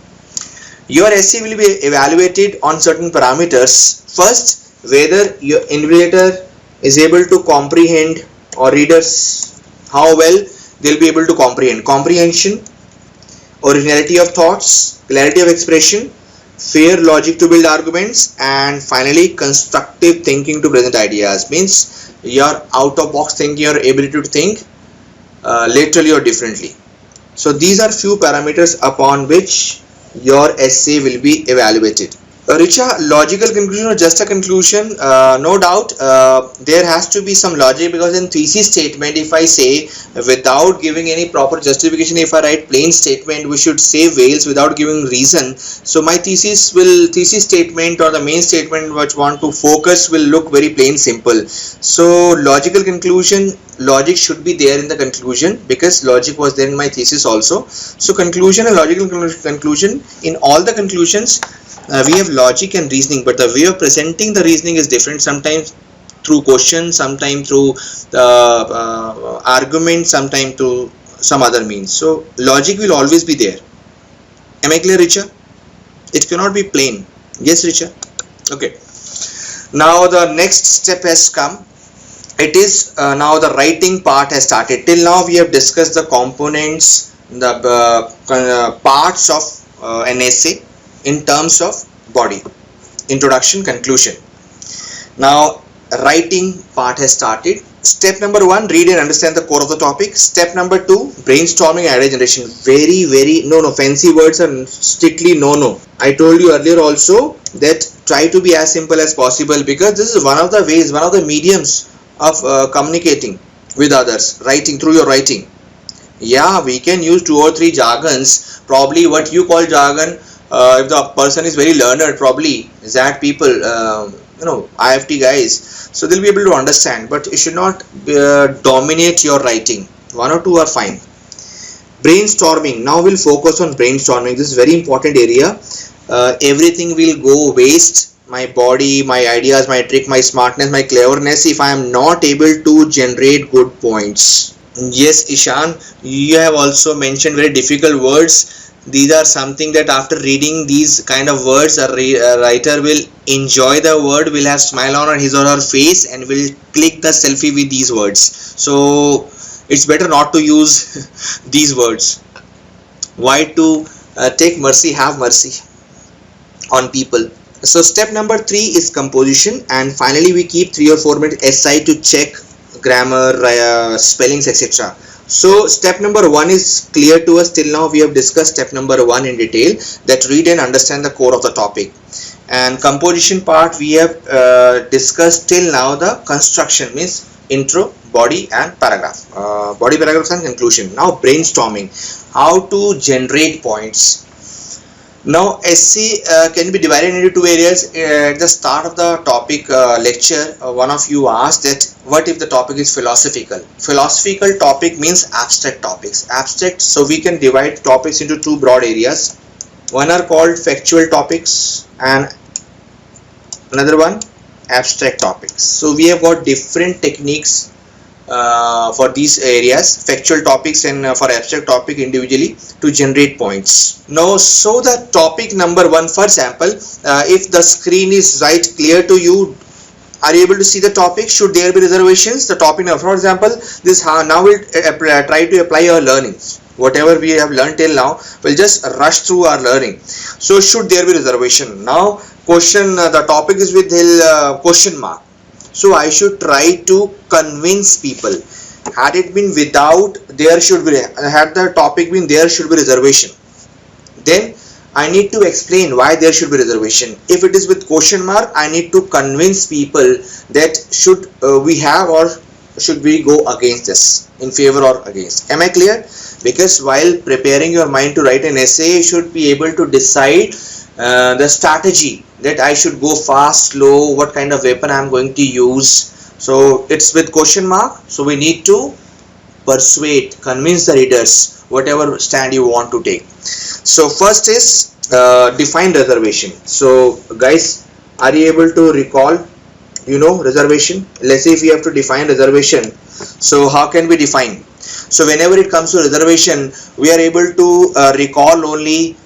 Your essay will be evaluated on certain parameters. First, whether your invigilator is able to comprehend, or readers, how well they'll be able to comprehend. Comprehension, originality of thoughts, clarity of expression, fair logic to build arguments, and finally constructive thinking to present ideas. Means your out of box thinking, your ability to think laterally or differently. So these are few parameters upon which your essay will be evaluated. Richa, logical conclusion or just a conclusion? No doubt there has to be some logic, because in thesis statement, if I say without giving any proper justification, if I write plain statement, we should say whales without giving reason. So my thesis statement or the main statement which want to focus will look very plain simple. So logical conclusion, logic should be there in the conclusion, because logic was there in my thesis also. So conclusion and logical conclusion, in all the conclusions we have logic and reasoning, but the way of presenting the reasoning is different. Sometimes through question, sometimes through argument, sometimes through some other means. So logic will always be there. Am I clear, Richa? It cannot be plain. Yes, Richa? Okay. Now the next step has come. It is now the writing part has started. Till now we have discussed the components, the parts of an essay in terms of body, introduction, conclusion. Now writing part has started. Step number 1, read and understand the core of the topic. Step number 2, brainstorming and idea generation. Very no, fancy words are strictly no. I told you earlier also that try to be as simple as possible, because this is one of the ways, one of the mediums of communicating with others, writing, through your writing. Yeah, we can use 2 or 3 jargons, probably what you call jargon. If the person is very learned, probably XAT people, IIFT guys, so they'll be able to understand, but it should not dominate your writing. 1 or 2 are fine. Brainstorming. Now we'll focus on brainstorming. This is very important area. Everything will go waste. My body, my ideas, my trick, my smartness, my cleverness, if I am not able to generate good points. Yes, Ishan, you have also mentioned very difficult words. These are something that after reading these kind of words, a writer will enjoy the word, will have smile on his or her face, and will click the selfie with these words. So it's better not to use these words. Why to take mercy, have mercy on people. So step number 3 is composition, and finally we keep 3 or 4 minutes aside to check grammar, spellings, etc. So step number 1 is clear to us. Till now we have discussed step number 1 in detail, that read and understand the core of the topic. And composition part we have discussed till now the construction, means intro, body and paragraph, body, paragraphs and conclusion. Now brainstorming, how to generate points. Now essay can be divided into 2 areas. At the start of the topic lecture, one of you asked that what if the topic is philosophical. Philosophical topic means abstract topics. Abstract, so we can divide topics into 2 broad areas. One are called factual topics and another one abstract topics. So we have got different techniques for these areas, factual topics and for abstract topic individually, to generate points. Now, so the topic number 1, for example, if the screen is right clear to you, are you able to see the topic? Should there be reservations? The topic number, for example, this now we'll try to apply our learnings. Whatever we have learned till now, we'll just rush through our learning. So should there be reservation? Now question, the topic is with question mark. So I should try to convince people. Had it been without, there should be, had the topic been there should be reservation, then I need to explain why there should be reservation. If it is with question mark, I need to convince people that should we have or should we go against this, in favor or against. Am I clear? Because while preparing your mind to write an essay, you should be able to decide the strategy, that I should go fast, slow, what kind of weapon I am going to use. So it's with question mark, so we need to persuade, convince the readers, whatever stand you want to take. So first is define reservation. So guys, are you able to recall, reservation? Let's say if we have to define reservation, so how can we define? So whenever it comes to reservation, we are able to recall only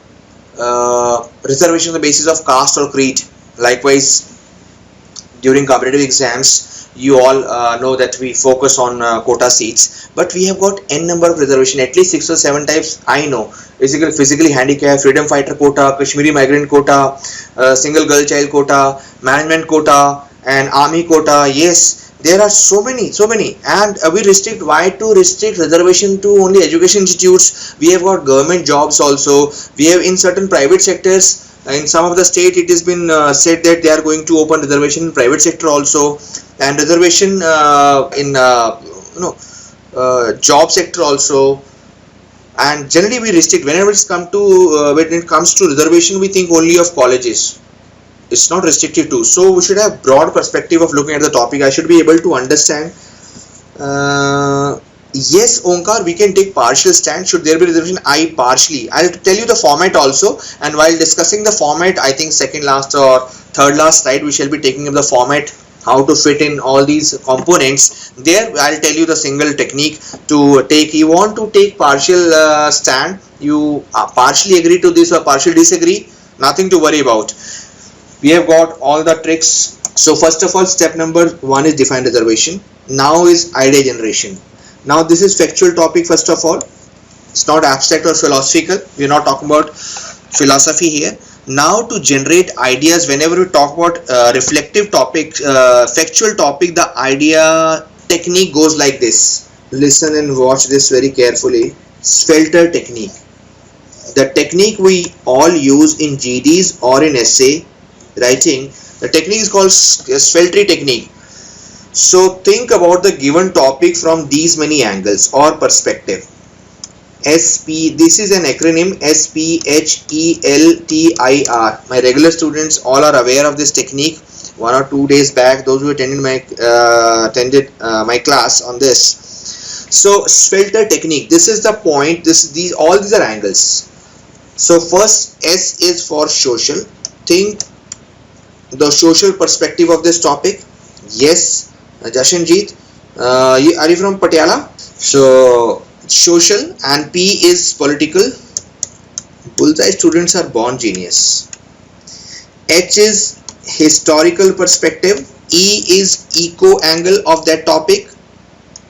reservation on the basis of caste or creed. Likewise, during competitive exams, You all know that we focus on quota seats, but we have got n number of reservation, at least 6 or 7 types I know. Basically, physically handicapped, freedom fighter quota, Kashmiri migrant quota, single girl child quota, management quota, and army quota. Yes, there are so many, and we restrict. Why to restrict reservation to only education institutes? We have got government jobs also. We have in certain private sectors. In some of the state, it has been said that they are going to open reservation in private sector also, and reservation in job sector also. And generally, we restrict whenever when it comes to reservation. We think only of colleges. It's not restricted to. So we should have broad perspective of looking at the topic. I should be able to understand. Yes, Omkar, we can take partial stand. Should there be reservation? I partially. I'll tell you the format also. And while discussing the format, I think second last or third last slide, we shall be taking up the format, how to fit in all these components. There, I'll tell you the single technique to take. You want to take partial stand. You partially agree to this or partially disagree. Nothing to worry about. We have got all the tricks. So first of all, step number 1 is define reservation. Now is idea generation. Now this is factual topic first of all. It's not abstract or philosophical. We are not talking about philosophy here. Now to generate ideas, whenever we talk about reflective topic, factual topic, the idea technique goes like this. Listen and watch this very carefully. Filter technique. The technique we all use in GDs or in essay writing, the technique is called Sveltery technique. So think about the given topic from these many angles or perspective. This is an acronym, SPHELTIR. My regular students all are aware of this technique. 1 or 2 days back, those who attended my class on this. So Svelter technique, this is the point. All these are angles. So first, S is for social. Think the social perspective of this topic. Yes, Jashanjeet, are you from Patiala? So social, and P is political. Bullseye students are born genius. H is historical perspective. E is eco angle of that topic.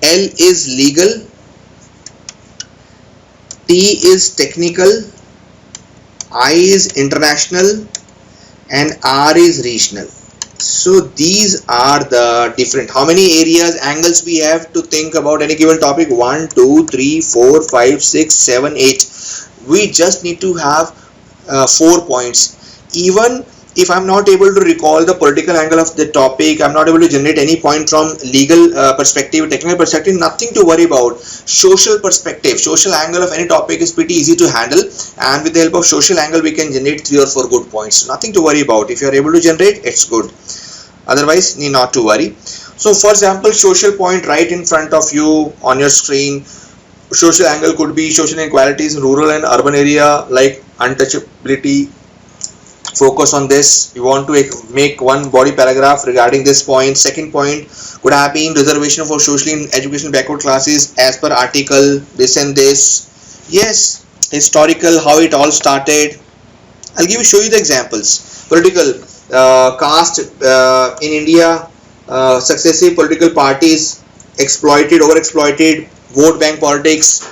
L is legal. T is technical. I is international, and R is regional. So these are the different, how many areas, angles we have to think about any given topic? 1, 2, 3, 4, 5, 6, 7, 8. We just need to have 4 points. Even if I'm not able to recall the political angle of the topic, I'm not able to generate any point from legal perspective, technical perspective, nothing to worry about. Social perspective, social angle of any topic is pretty easy to handle, and with the help of social angle we can generate 3 or 4 good points. Nothing to worry about. If you are able to generate, it's good. Otherwise, need not to worry. So for example, social point right in front of you on your screen. Social angle could be social inequalities in rural and urban area, like untouchability. Focus on this. You want to make one body paragraph regarding this point. Second point could have been reservation for socially and education backward classes as per article this and this. Yes, historical, how it all started. I'll show you the examples. Political, caste in India, successive political parties exploited, overexploited, vote bank politics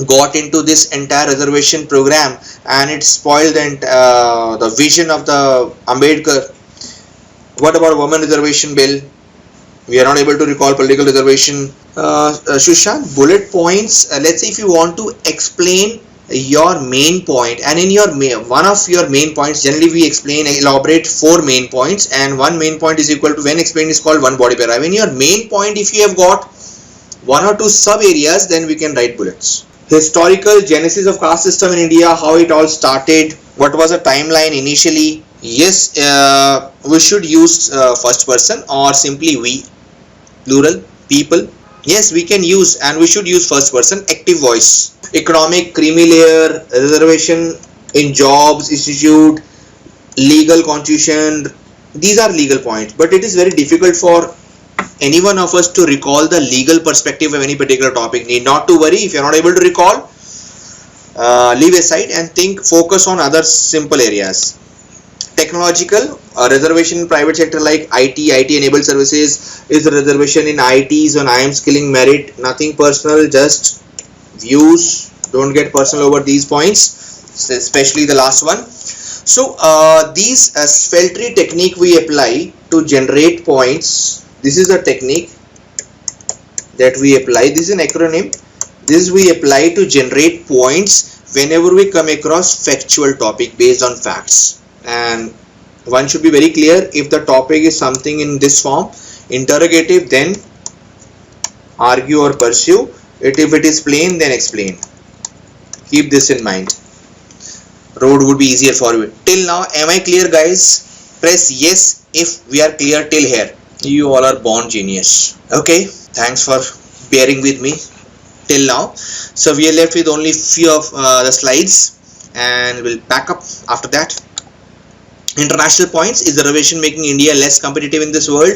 got into this entire reservation program, and it spoiled the vision of the Ambedkar. What about women reservation bill? We are not able to recall political reservation. Sushant, bullet points. Let's say if you want to explain your main point, and in your one of your main points, generally we elaborate 4 main points, and one main point is equal to, when explained, is called one body paragraph. In your main point, if you have got 1 or 2 sub areas, then we can write bullets. Historical genesis of caste system in India, how it all started, what was the timeline initially. Yes, we should use first person or simply we, plural, people. Yes, we can use, and we should use first person, active voice. Economic, creamy layer, reservation in jobs, institute, legal constitution. These are legal points, but it is very difficult for any one of us to recall the legal perspective of any particular topic. Need not to worry. If you are not able to recall, leave aside and focus on other simple areas. Technological, reservation in private sector like IT enabled services is a reservation in ITs on I am skilling merit. Nothing personal, just views. Don't get personal over these points, especially the last one. So these speltry technique we apply to generate points. This is a technique that we apply. This is an acronym. This we apply to generate points whenever we come across factual topic based on facts. And one should be very clear, if the topic is something in this form, interrogative, then argue or pursue it. If it is plain, then explain. Keep this in mind. Road would be easier for you. Till now, am I clear, guys? Press yes if we are clear till here. You all are born genius. Okay, thanks for bearing with me till now. So we are left with only few of the slides, and we'll pack up after that. International points. Is the reservation making India less competitive in this world?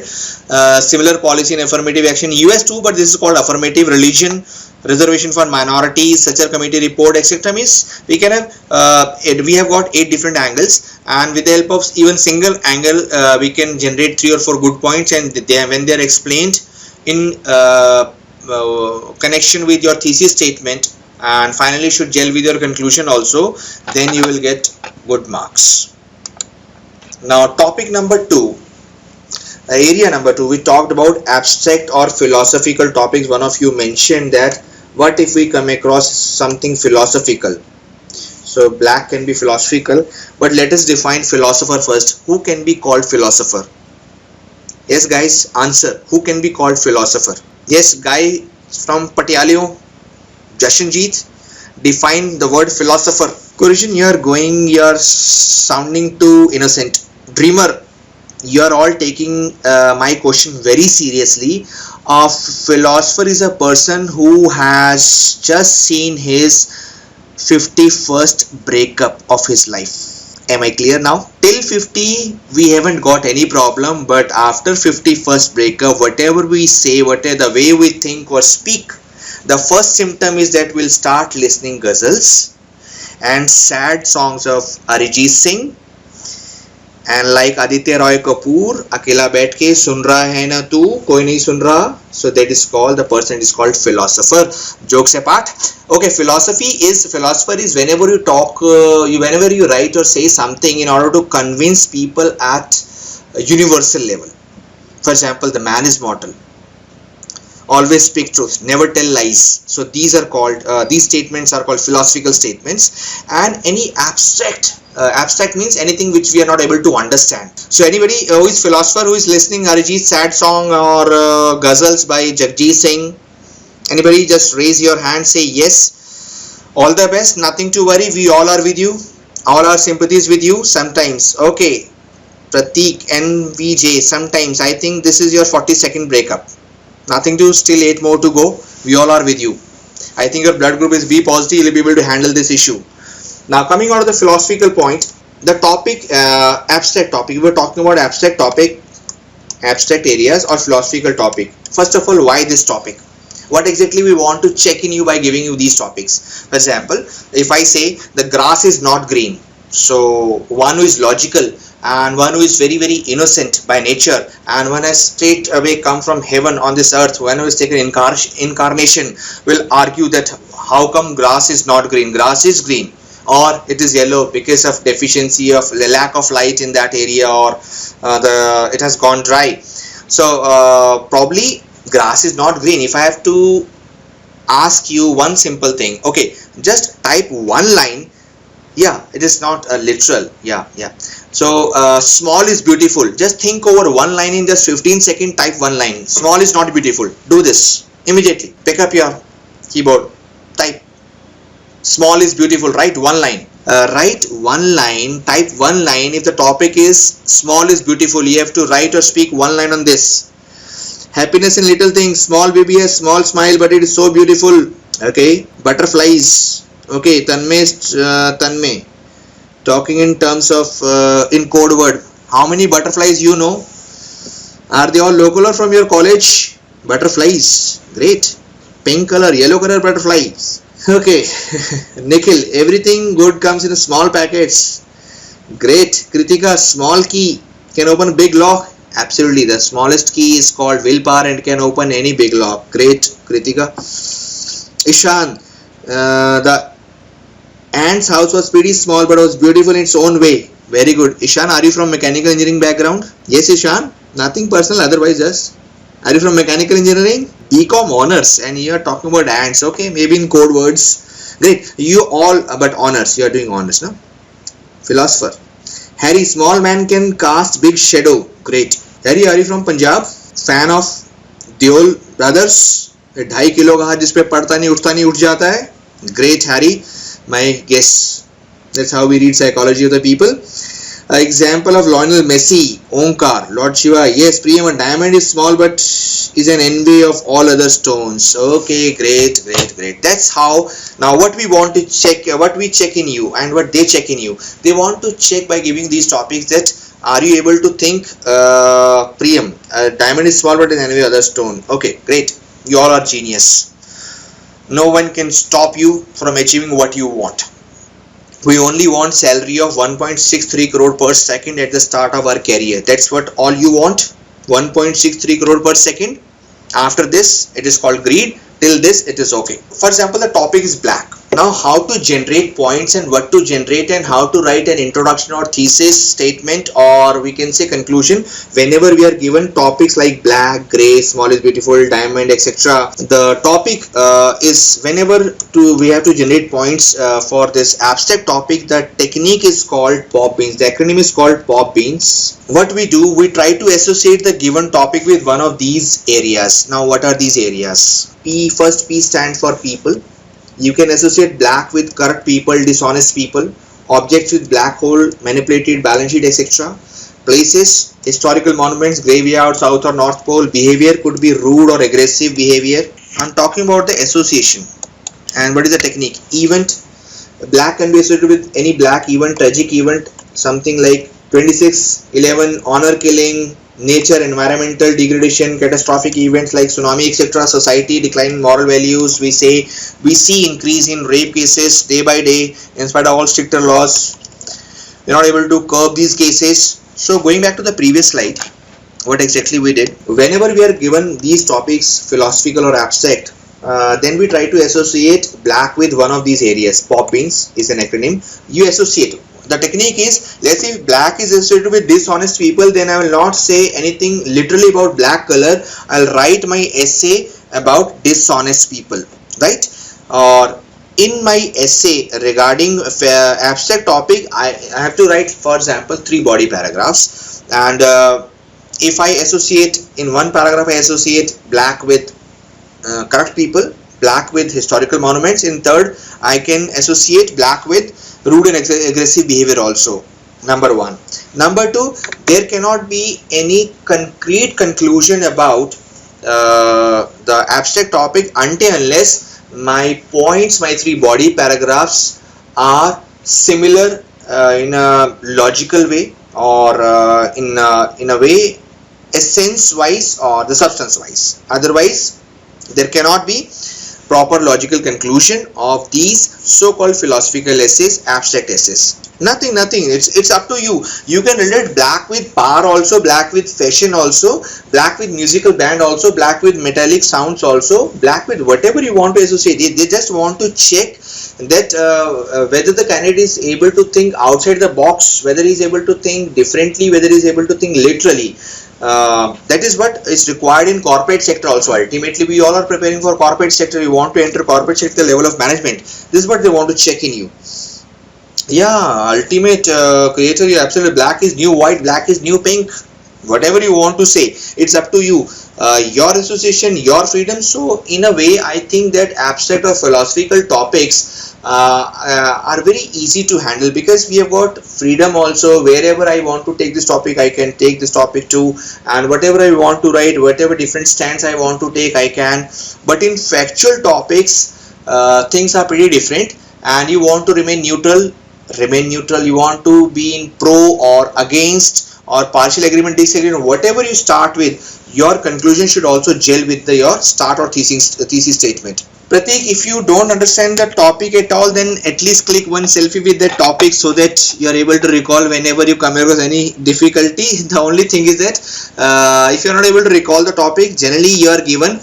Similar policy and affirmative action. US too, but this is called affirmative. Religion, reservation for minorities, such a committee report, etc. means we can have we have got 8 different angles, and with the help of even single angle we can generate 3 or 4 good points, and when they are explained in connection with your thesis statement and finally should gel with your conclusion also, then you will get good marks. Now topic number 2, area number 2, we talked about abstract or philosophical topics. One of you mentioned that what if we come across something philosophical? So black can be philosophical, but let us define philosopher first. Who can be called philosopher? Yes guys, answer. Who can be called philosopher? Yes, guy from Patialio, Jashanjeet, define the word philosopher. Correction, you are sounding too innocent. Dreamer, you are all taking my question very seriously. A philosopher is a person who has just seen his 51st breakup of his life. Am I clear now? Till 50 we haven't got any problem, but after 51st breakup, whatever we say, whatever the way we think or speak, the first symptom is that we'll start listening ghazals and sad songs of Arijit Singh, and like Aditya Roy Kapoor, Akela बैठ के सुन रहा है ना तू, कोई नहीं सुन रहा. So that is called, the person is called philosopher. Jokes apart. Okay, philosopher is whenever you talk, whenever you write or say something in order to convince people at a universal level. For example, the man is mortal. Always speak truth, never tell lies. So these are called, these statements are called philosophical statements. And any abstract means anything which we are not able to understand. So anybody who is philosopher, who is listening Arijit's sad song or ghazals by Jagjit Singh, anybody just raise your hand, say yes. All the best, nothing to worry, we all are with you. All our sympathies with you sometimes. Okay, Pratik, NVJ, sometimes. I think this is your 42nd breakup. Nothing to, still 8 more to go. We all are with you. I think your blood group is B positive. You will be able to handle this issue. Now coming out of the philosophical point, the topic, abstract topic. We were talking about abstract topic, abstract areas or philosophical topic. First of all, why this topic? What exactly we want to check in you by giving you these topics? For example, if I say the grass is not green, so one who is logical and one who is very innocent by nature, and one has straight away come from heaven on this earth, one who has taken incarnation, will argue that how come grass is not green? Grass is green, or it is yellow because of deficiency of lack of light in that area, or it has gone dry. So probably grass is not green. If I have to ask you one simple thing, okay, just type one line. Yeah, it is not literal. Yeah. So small is beautiful. Just think over one line in just 15 seconds. Type one line. Small is not beautiful. Do this immediately. Pick up your keyboard. Type small is beautiful. Write one line. Write one line. Type one line. If the topic is small is beautiful, you have to write or speak one line on this. Happiness in little things. Small baby has small smile, but it is so beautiful. Okay. Butterflies. Okay, Tanmay, talking in terms of in code word. How many butterflies you know? Are they all local or from your college? Butterflies, great. Pink color, yellow color butterflies. Okay, Nikhil, everything good comes in small packets. Great. Kritika, small key can open big lock. Absolutely, the smallest key is called willpower and can open any big lock. Great, Kritika. Ishan, the ant's house was pretty small but was beautiful in its own way. Very good. Ishan, are you from mechanical engineering background? Yes, Ishan. Nothing personal, otherwise just. Are you from mechanical engineering? BCom honors, and you are talking about ants. Okay, maybe in code words. Great. You all, but honors. You are doing honors, no? Philosopher. Harry, small man can cast big shadow. Great. Harry, are you from Punjab? Fan of Deol brothers? 2.5 kilo का हाथ जिस पे पड़ता नहीं उठता नहीं उठ जाता है. Great, Harry. My guess. That's how we read psychology of the people. Example of Lionel Messi, Omkar, Lord Shiva. Yes, Priyam, a diamond is small but is an envy of all other stones. Okay, great, great, great. That's how. Now what we want to check, what we check in you and what they check in you. They want to check by giving these topics that are you able to think, Priyam, a diamond is small but an envy of other stone. Okay, great. You all are genius. No one can stop you from achieving what you want. We only want salary of 1.63 crore per second at the start of our career. That's what all you want. 1.63 crore per second. After this, it is called greed. Till this, it is okay. For example, the topic is black. Now, how to generate points and what to generate and how to write an introduction or thesis statement, or we can say conclusion, whenever we are given topics like black, grey, small is beautiful, diamond, etc. The topic is whenever we have to generate points for this abstract topic. The technique is called pop beans. The acronym is called pop beans. What we do, we try to associate the given topic with one of these areas. Now, what are these areas? First P stands for people. You can associate black with corrupt people, dishonest people, objects with black hole, manipulated balance sheet, etc. Places, historical monuments, graveyard, south or north pole. Behavior could be rude or aggressive behavior. I'm talking about the association. And what is the technique? Event, black can be associated with any black event, tragic event, something like 26/11, honor killing, nature, environmental degradation, catastrophic events like tsunami, etc. Society, decline in moral values. We see increase in rape cases day by day in spite of all stricter laws. We're not able to curb these cases. So going back to the previous slide, what exactly we did, whenever we are given these topics, philosophical or abstract, then we try to associate black with one of these areas. Pop beans is an acronym. You associate. The technique is, let's say if black is associated with dishonest people, then I will not say anything literally about black color. I'll write my essay about dishonest people, right? Or in my essay regarding abstract topic, I have to write, for example, 3 body paragraphs. And if I associate in one paragraph, I associate black with corrupt people, black with historical monuments. In third, I can associate black with rude and aggressive behavior also. Number 1. Number 2, there cannot be any concrete conclusion about the abstract topic until unless my points, my 3 body paragraphs are similar in a logical way, or in a way essence wise or the substance wise. Otherwise, there cannot be proper logical conclusion of these so-called philosophical essays, abstract essays. Nothing. It's up to you. You can relate black with power also, black with fashion also, black with musical band also, black with metallic sounds also, black with whatever you want to associate. They just want to check that whether the candidate is able to think outside the box, whether he is able to think differently, whether he is able to think literally. That is what is required in corporate sector also. Ultimately, we all are preparing for corporate sector. We want to enter corporate sector level of management. This is what they want to check in you. Yeah, ultimate creator, you absolutely. Black is new white, black is new pink. Whatever you want to say, it's up to you. Your association, your freedom. So in a way, I think that abstract or philosophical topics are very easy to handle, because we have got freedom also. Wherever I want to take this topic, I can take this topic too, and whatever I want to write, whatever different stance I want to take, I can. But in factual topics, things are pretty different, and you want to remain neutral. You want to be in pro or against or partial agreement, disagreement. Whatever you start with, your conclusion should also gel with your start or thesis statement. Pratik, if you don't understand the topic at all, then at least click one selfie with that topic so that you are able to recall whenever you come across any difficulty. The only thing is that if you are not able to recall the topic, generally you are given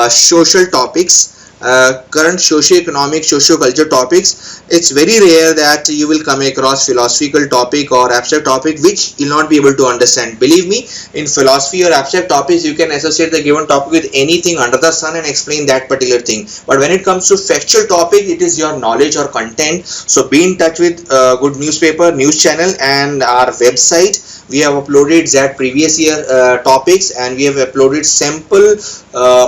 social topics, current socio-economic, socio-culture topics. It's very rare that you will come across philosophical topic or abstract topic which you'll not be able to understand. Believe me, in philosophy or abstract topics, you can associate the given topic with anything under the sun and explain that particular thing. But when it comes to factual topic, it is your knowledge or content. So be in touch with good newspaper, news channel and our website. We have uploaded that previous year topics, and we have uploaded sample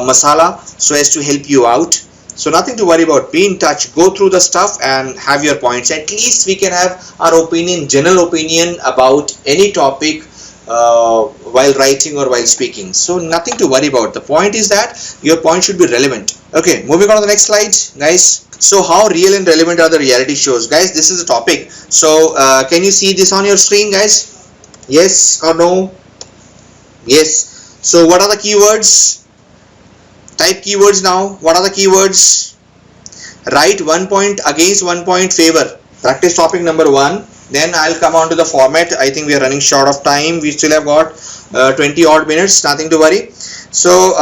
masala so as to help you out. So nothing to worry about. Be in touch, go through the stuff and have your points. At least we can have our opinion, general opinion about any topic while writing or while speaking. So nothing to worry about. The point is that your point should be relevant. Okay, moving on to the next slide, guys. So how real and relevant are the reality shows? Guys, this is a topic. So can you see this on your screen, guys? Yes or no? Yes. So what are the keywords? Type keywords now. What are the keywords? Write 1 point against 1 point favor. Practice topic number 1. Then I'll come on to the format. I think we are running short of time. We still have got 20 odd minutes. Nothing to worry. So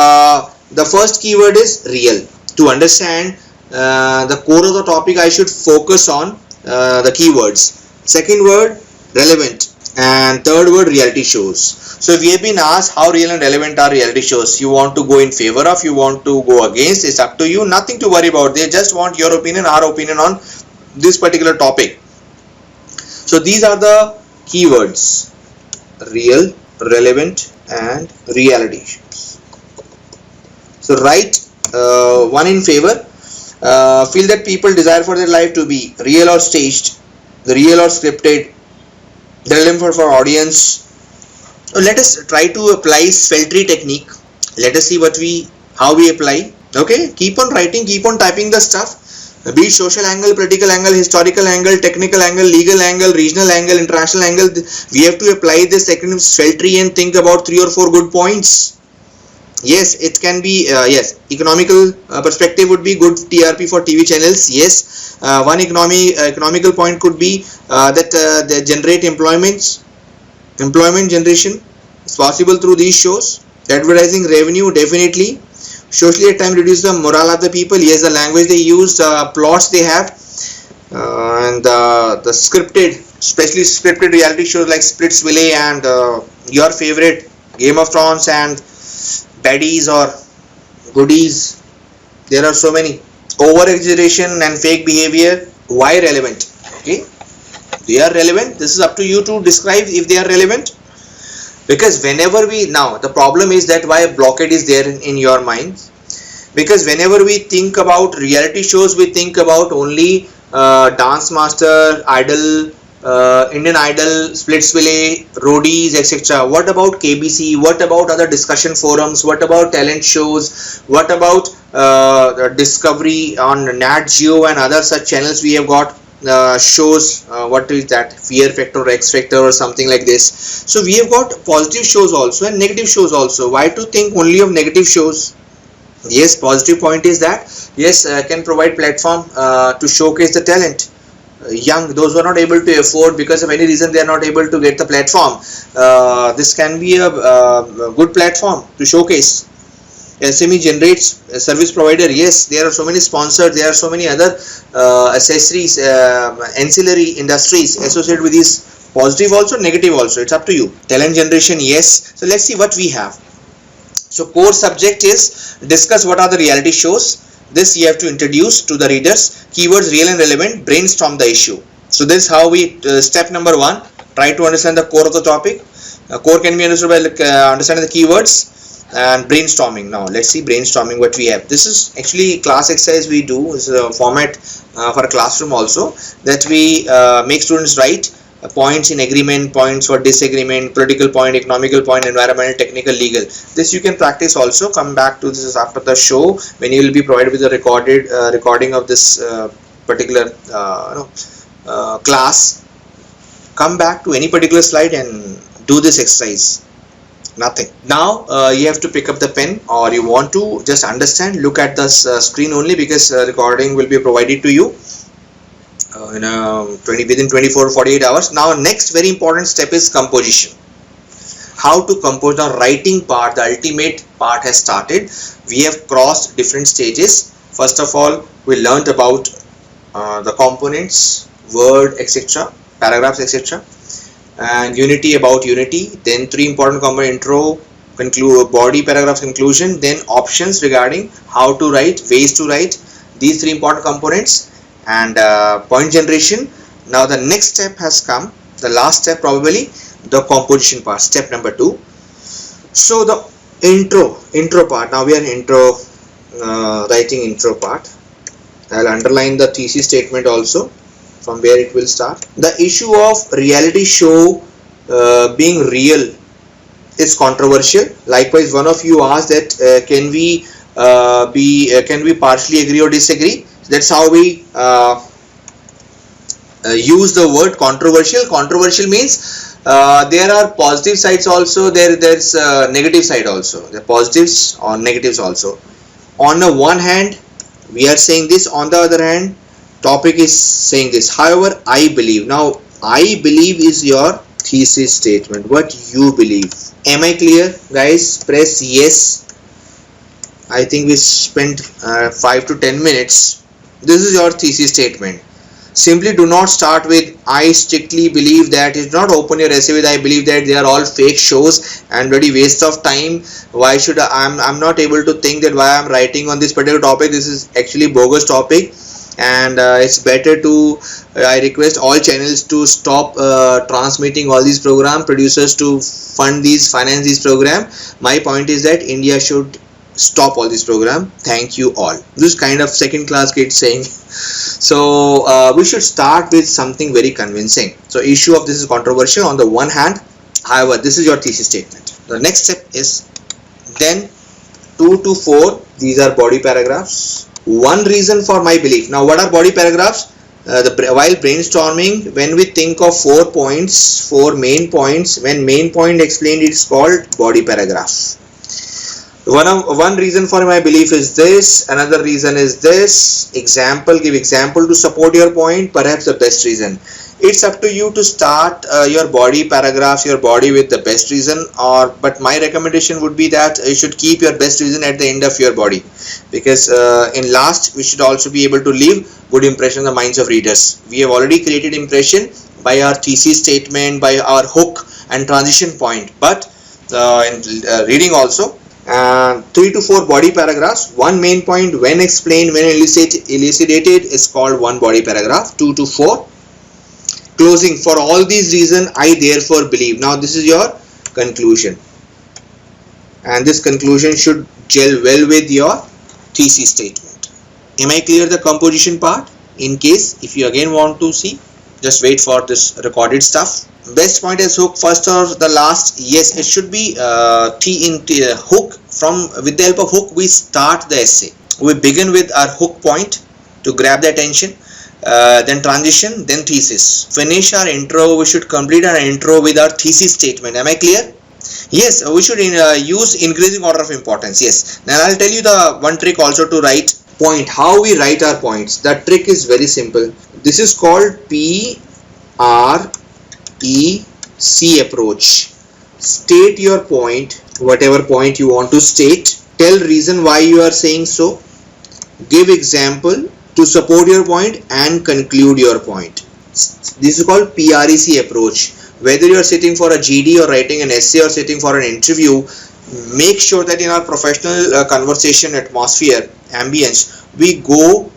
the first keyword is real. To understand the core of the topic, I should focus on the keywords. Second word, relevant. And third word, reality shows. So if we have been asked how real and relevant are reality shows, you want to go in favor of, you want to go against, it's up to you. Nothing to worry about. They just want your opinion, our opinion on this particular topic. So these are the keywords: real, relevant and reality shows. So write one in favor. Feel that people desire for their life to be real or staged, real or scripted, relevant for audience. So let us try to apply Spelltree technique. Let us see how we apply. Okay, keep on writing, keep on typing the stuff. Be it social angle, political angle, historical angle, technical angle, legal angle, regional angle, international angle. We have to apply this acronym Spelltree and think about 3 or 4 good points. Yes, it can be, yes, economical perspective would be good TRP for TV channels. Yes, one economical point could be that they generate employment generation is possible through these shows. Advertising revenue, definitely. Socially at times reduce the morale of the people. Yes, the language they use, plots they have, and the scripted, especially scripted reality shows like Splitsville and your favorite Game of Thrones and baddies or goodies. There are so many. Over exaggeration and fake behavior. Why relevant? Okay, they are relevant. This is up to you to describe if they are relevant. Because whenever now the problem is that why a blockade is there in your mind. Because whenever we think about reality shows, we think about only Dance Master, Idol, Indian Idol, Splitsville, Roadies, etc. What about KBC? What about other discussion forums? What about talent shows? What about Discovery on Nat Geo and other such channels? We have got shows, what is that, Fear Factor or X Factor or something like this. So we have got positive shows also and negative shows also. Why to think only of negative shows? Yes, positive point is that yes, can provide platform to showcase the talent. Young, those who are not able to afford because of any reason they are not able to get the platform, this can be a good platform to showcase. SME generates a service provider. Yes, there are so many sponsors, there are so many other accessories, ancillary industries associated with this. Positive also, negative also, it's up to you. Talent generation, yes. So let's see what we have. So core subject is discuss what are the reality shows. This you have to introduce to the readers. Keywords real and relevant, brainstorm the issue. So this is how we, step number 1, try to understand the core of the topic. Core can be understood by understanding the keywords and brainstorming. Now let's see brainstorming what we have. This is actually class exercise we do. This is a format for a classroom also, that we make students write points in agreement, points for disagreement, political point, economical point, environmental, technical, legal. This you can practice also. Come back to this after the show when you will be provided with a recording of this particular class. Come back to any particular slide and do this exercise. Nothing. Now you have to pick up the pen, or you want to just understand, look at the screen only, because recording will be provided to you within 24 48 hours. Now next very important step is composition. How to compose. The writing part, the ultimate part has started. We have crossed different stages. First of all, we learned about the components, word, etc., paragraphs, etc., and unity, about unity. Then three important components: intro, conclude, body, paragraph, conclusion. Then options regarding how to write, ways to write. These three important components, and point generation. Now the next step has come, the last step probably, the composition part, step number 2. So the intro part. Now we are writing intro part. I'll underline the thesis statement also, from where it will start. The issue of reality show being real is controversial. Likewise, one of you asked that can we partially agree or disagree. That's how we use the word controversial. Controversial means there are positive sides also, there's negative side also. There are positives or negatives also. On the one hand we are saying this, on the other hand topic is saying this. However, I believe. Now I believe is your thesis statement, what you believe. Am I clear, guys? Press yes. I think we spent 5 to 10 minutes. This is your thesis statement. Simply do not start with I strictly believe that. It's not open your essay with I believe that. They are all fake shows and very waste of time. Why should I'm not able to think that why I'm writing on this particular topic. This is actually bogus topic, and it's better to I request all channels to stop transmitting all these program, producers to finance these program. My point is that India should stop all this program. Thank you all. This kind of second class kids saying. So we should start with something very convincing. So issue of this is controversial on the one hand. However, this is your thesis statement. The next step is then 2 to 4. These are body paragraphs. One reason for my belief. Now what are body paragraphs? While brainstorming, when we think of 4 points, 4 main points, when main point explained, it's called body paragraph. One reason for my belief is this, another reason is this. Example, give example to support your point, perhaps the best reason. It's up to you to start your body paragraphs, your body with the best reason, but my recommendation would be that you should keep your best reason at the end of your body, because in last we should also be able to leave good impression in the minds of readers. We have already created impression by our thesis statement, by our hook and transition point, but in reading also. 3 to 4 body paragraphs. One main point when explained, when elucidated is called one body paragraph. 2 to 4. Closing. For all these reasons, I therefore believe. Now this is your conclusion, and this conclusion should gel well with your thesis statement. Am I clear the composition part? In case if you again want to see, just wait for this recorded stuff. Best point is hook, first or the last? Yes, it should be hook. With the help of hook we start the essay. We begin with our hook point to grab the attention, then transition, then thesis. Finish our intro. We should complete our intro with our thesis statement. Am I clear? Yes, we should use increasing order of importance. Yes. Now I'll tell you the one trick also to write point. How we write our points. The trick is very simple. This is called PREC approach. State your point, whatever point you want to state. Tell reason why you are saying so. Give example to support your point and conclude your point. This is called PREC approach. Whether you are sitting for a GD or writing an essay or sitting for an interview, make sure that in our professional conversation atmosphere, ambience, we go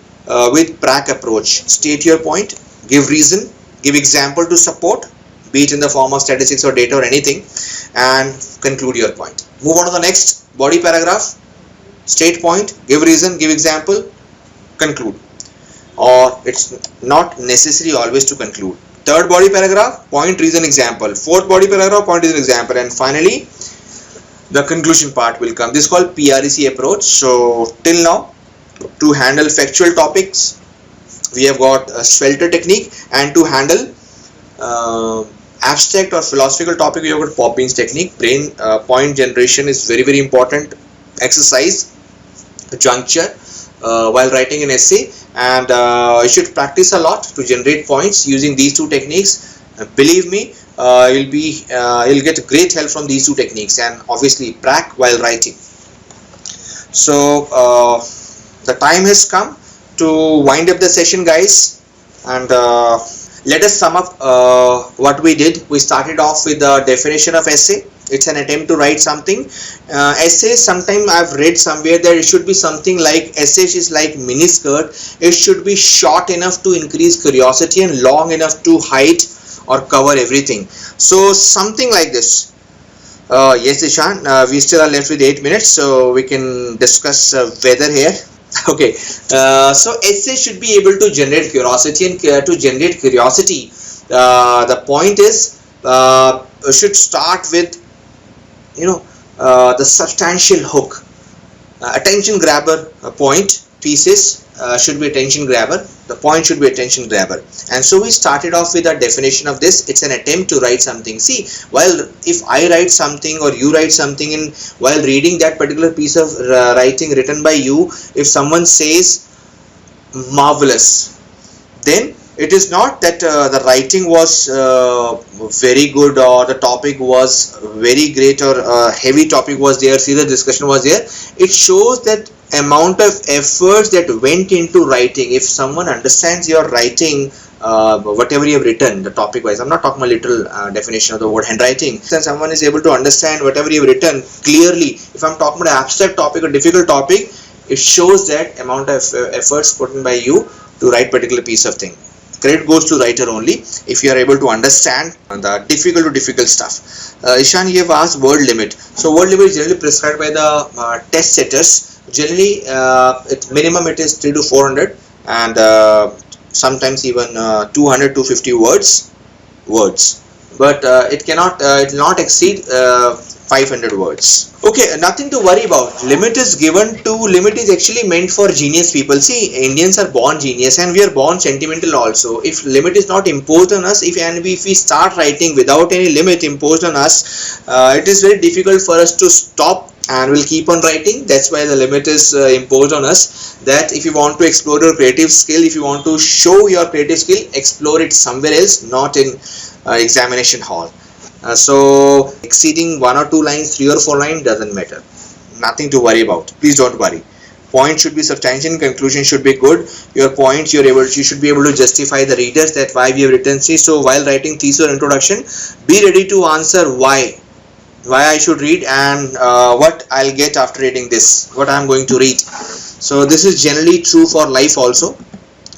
with PREC approach. State your point, give reason, give example to support, be it in the form of statistics or data or anything, and conclude your point. Move on to the next body paragraph. State point, give reason, give example, conclude. Or it's not necessary always to conclude. Third body paragraph, point, reason, example. Fourth body paragraph, point, reason, example. And finally, the conclusion part will come. This is called PREC approach. So till now, to handle factual topics, we have got a shelter technique, and to handle abstract or philosophical topic, we have got pop beans technique. Brain point generation is very important exercise juncture while writing an essay, and you should practice a lot to generate points using these two techniques. Believe me, you'll get great help from these two techniques, and obviously prac while writing. So the time has come to wind up the session, guys, and let us sum up what we did. We started off with the definition of essay. It's an attempt to write something. Essay, sometime I've read somewhere that it should be something like, essay is like miniskirt. It should be short enough to increase curiosity and long enough to hide or cover everything. So something like this. Yes, Ishan, we still are left with 8 minutes, so we can discuss weather here. Okay, so essay should be able to generate curiosity, and to generate curiosity, the point is should start with, the substantial hook, attention grabber point. Thesis should be attention grabber. The point should be attention grabber. And so we started off with a definition of this. It's an attempt to write something. See, if I write something or you write something, and while reading that particular piece of writing written by you, if someone says marvelous, then it is not that the writing was very good, or the topic was very great, or a heavy topic was there, serious discussion was there. It shows that amount of efforts that went into writing. If someone understands your writing, whatever you have written, the topic wise, I'm not talking about literal definition of the word handwriting. Then someone is able to understand whatever you have written clearly. If I'm talking about an abstract topic or difficult topic, it shows that amount of efforts put in by you to write particular piece of thing. Credit goes to writer only if you are able to understand the difficult stuff. Ishan, you have asked word limit. So word limit is generally prescribed by the test setters. Generally, minimum it is 300 to 400, and sometimes even 200 to 250 words. But it will not exceed 500 words. Okay, nothing to worry about. Limit is actually meant for genius people. See, Indians are born genius, and we are born sentimental also. If limit is not imposed on us, if we start writing without any limit imposed on us, it is very difficult for us to stop, and we'll keep on writing. That's why the limit is imposed on us, that if you want to explore your creative skill, if you want to show your creative skill, explore it somewhere else, not in examination hall. So exceeding 1 or 2 lines, 3 or 4 lines doesn't matter. Nothing to worry about. Please don't worry. Point should be substantial, conclusion should be good. Your points you should be able to justify the readers that why we have written. See, so while writing thesis or introduction, be ready to answer why I should read, and what I'll get after reading this, what I'm going to read. So this is generally true for life also.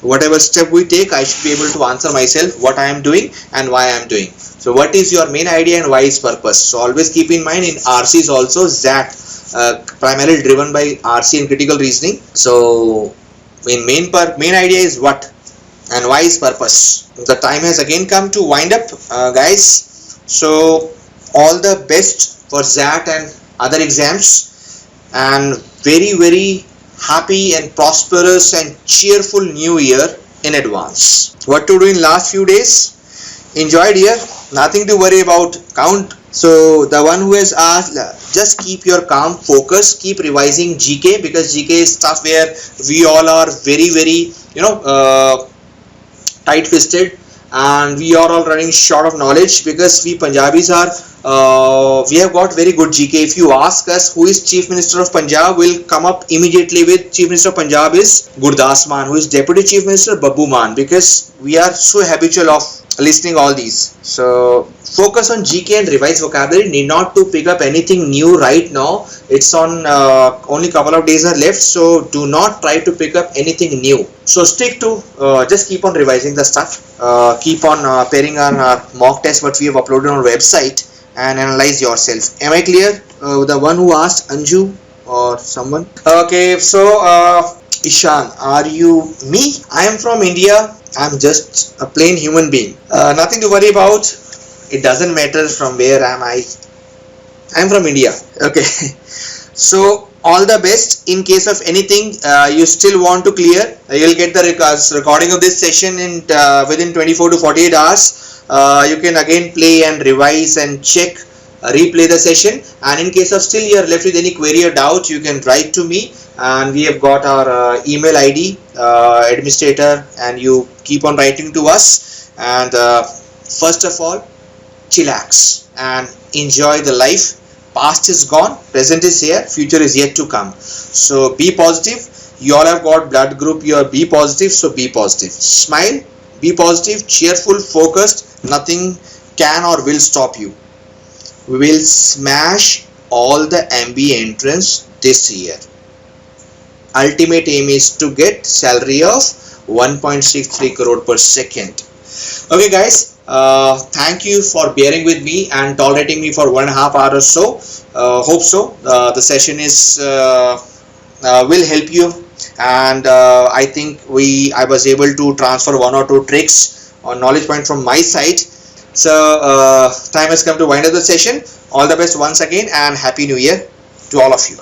Whatever step we take, I should be able to answer myself what I am doing and why I am doing. So what is your main idea and why is purpose? So always keep in mind, in RCs also, XAT primarily driven by RC and critical reasoning. So main idea is what and why is purpose. The time has again come to wind up, guys. So all the best for XAT and other exams, and very happy and prosperous and cheerful new year in advance. What to do in last few days? Enjoyed here, nothing to worry about. Count. So the one who has asked, just keep your calm focus, keep revising GK, because GK is stuff where we all are very tight-fisted, and we are all running short of knowledge, because we Punjabis we have got very good GK. If you ask us who is Chief Minister of Punjab, we'll come up immediately with Chief Minister of Punjab is Gurdas Maan. Who is Deputy Chief Minister? Babbu Maan, because we are so habitual of listening all these. So focus on GK and revise vocabulary. Need not to pick up anything new right now. It's on only couple of days are left, so do not try to pick up anything new. So stick to just keep on revising the stuff. Keep on pairing on our mock test what we have uploaded on our website, and analyze yourself. Am I clear? The one who asked, Anju or someone. Okay, so Ishan, are you me? I am from India. I'm just a plain human being. Nothing to worry about. It doesn't matter from where am I. I'm from India. Okay. So all the best. In case of anything you still want to clear, you'll get the recording of this session in within 24 to 48 hours. you can again play and revise and check, replay the session, and in case of still you are left with any query or doubt, you can write to me, and we have got our email ID, administrator, and you keep on writing to us. And first of all, chillax and enjoy the life. Past is gone, present is here, future is yet to come. So be positive. You all have got blood group, you are B positive, so be positive. Smile, be positive, cheerful, focused. Nothing can or will stop you. We will smash all the MBA entrance this year. Ultimate aim is to get salary of 1.63 crore per second. Okay guys, thank you for bearing with me and tolerating me for 1.5 hours or so. Hope so. The session is will help you, and I think I was able to transfer 1 or 2 tricks or knowledge point from my side. So time has come to wind up the session. All the best once again, and Happy New Year to all of you.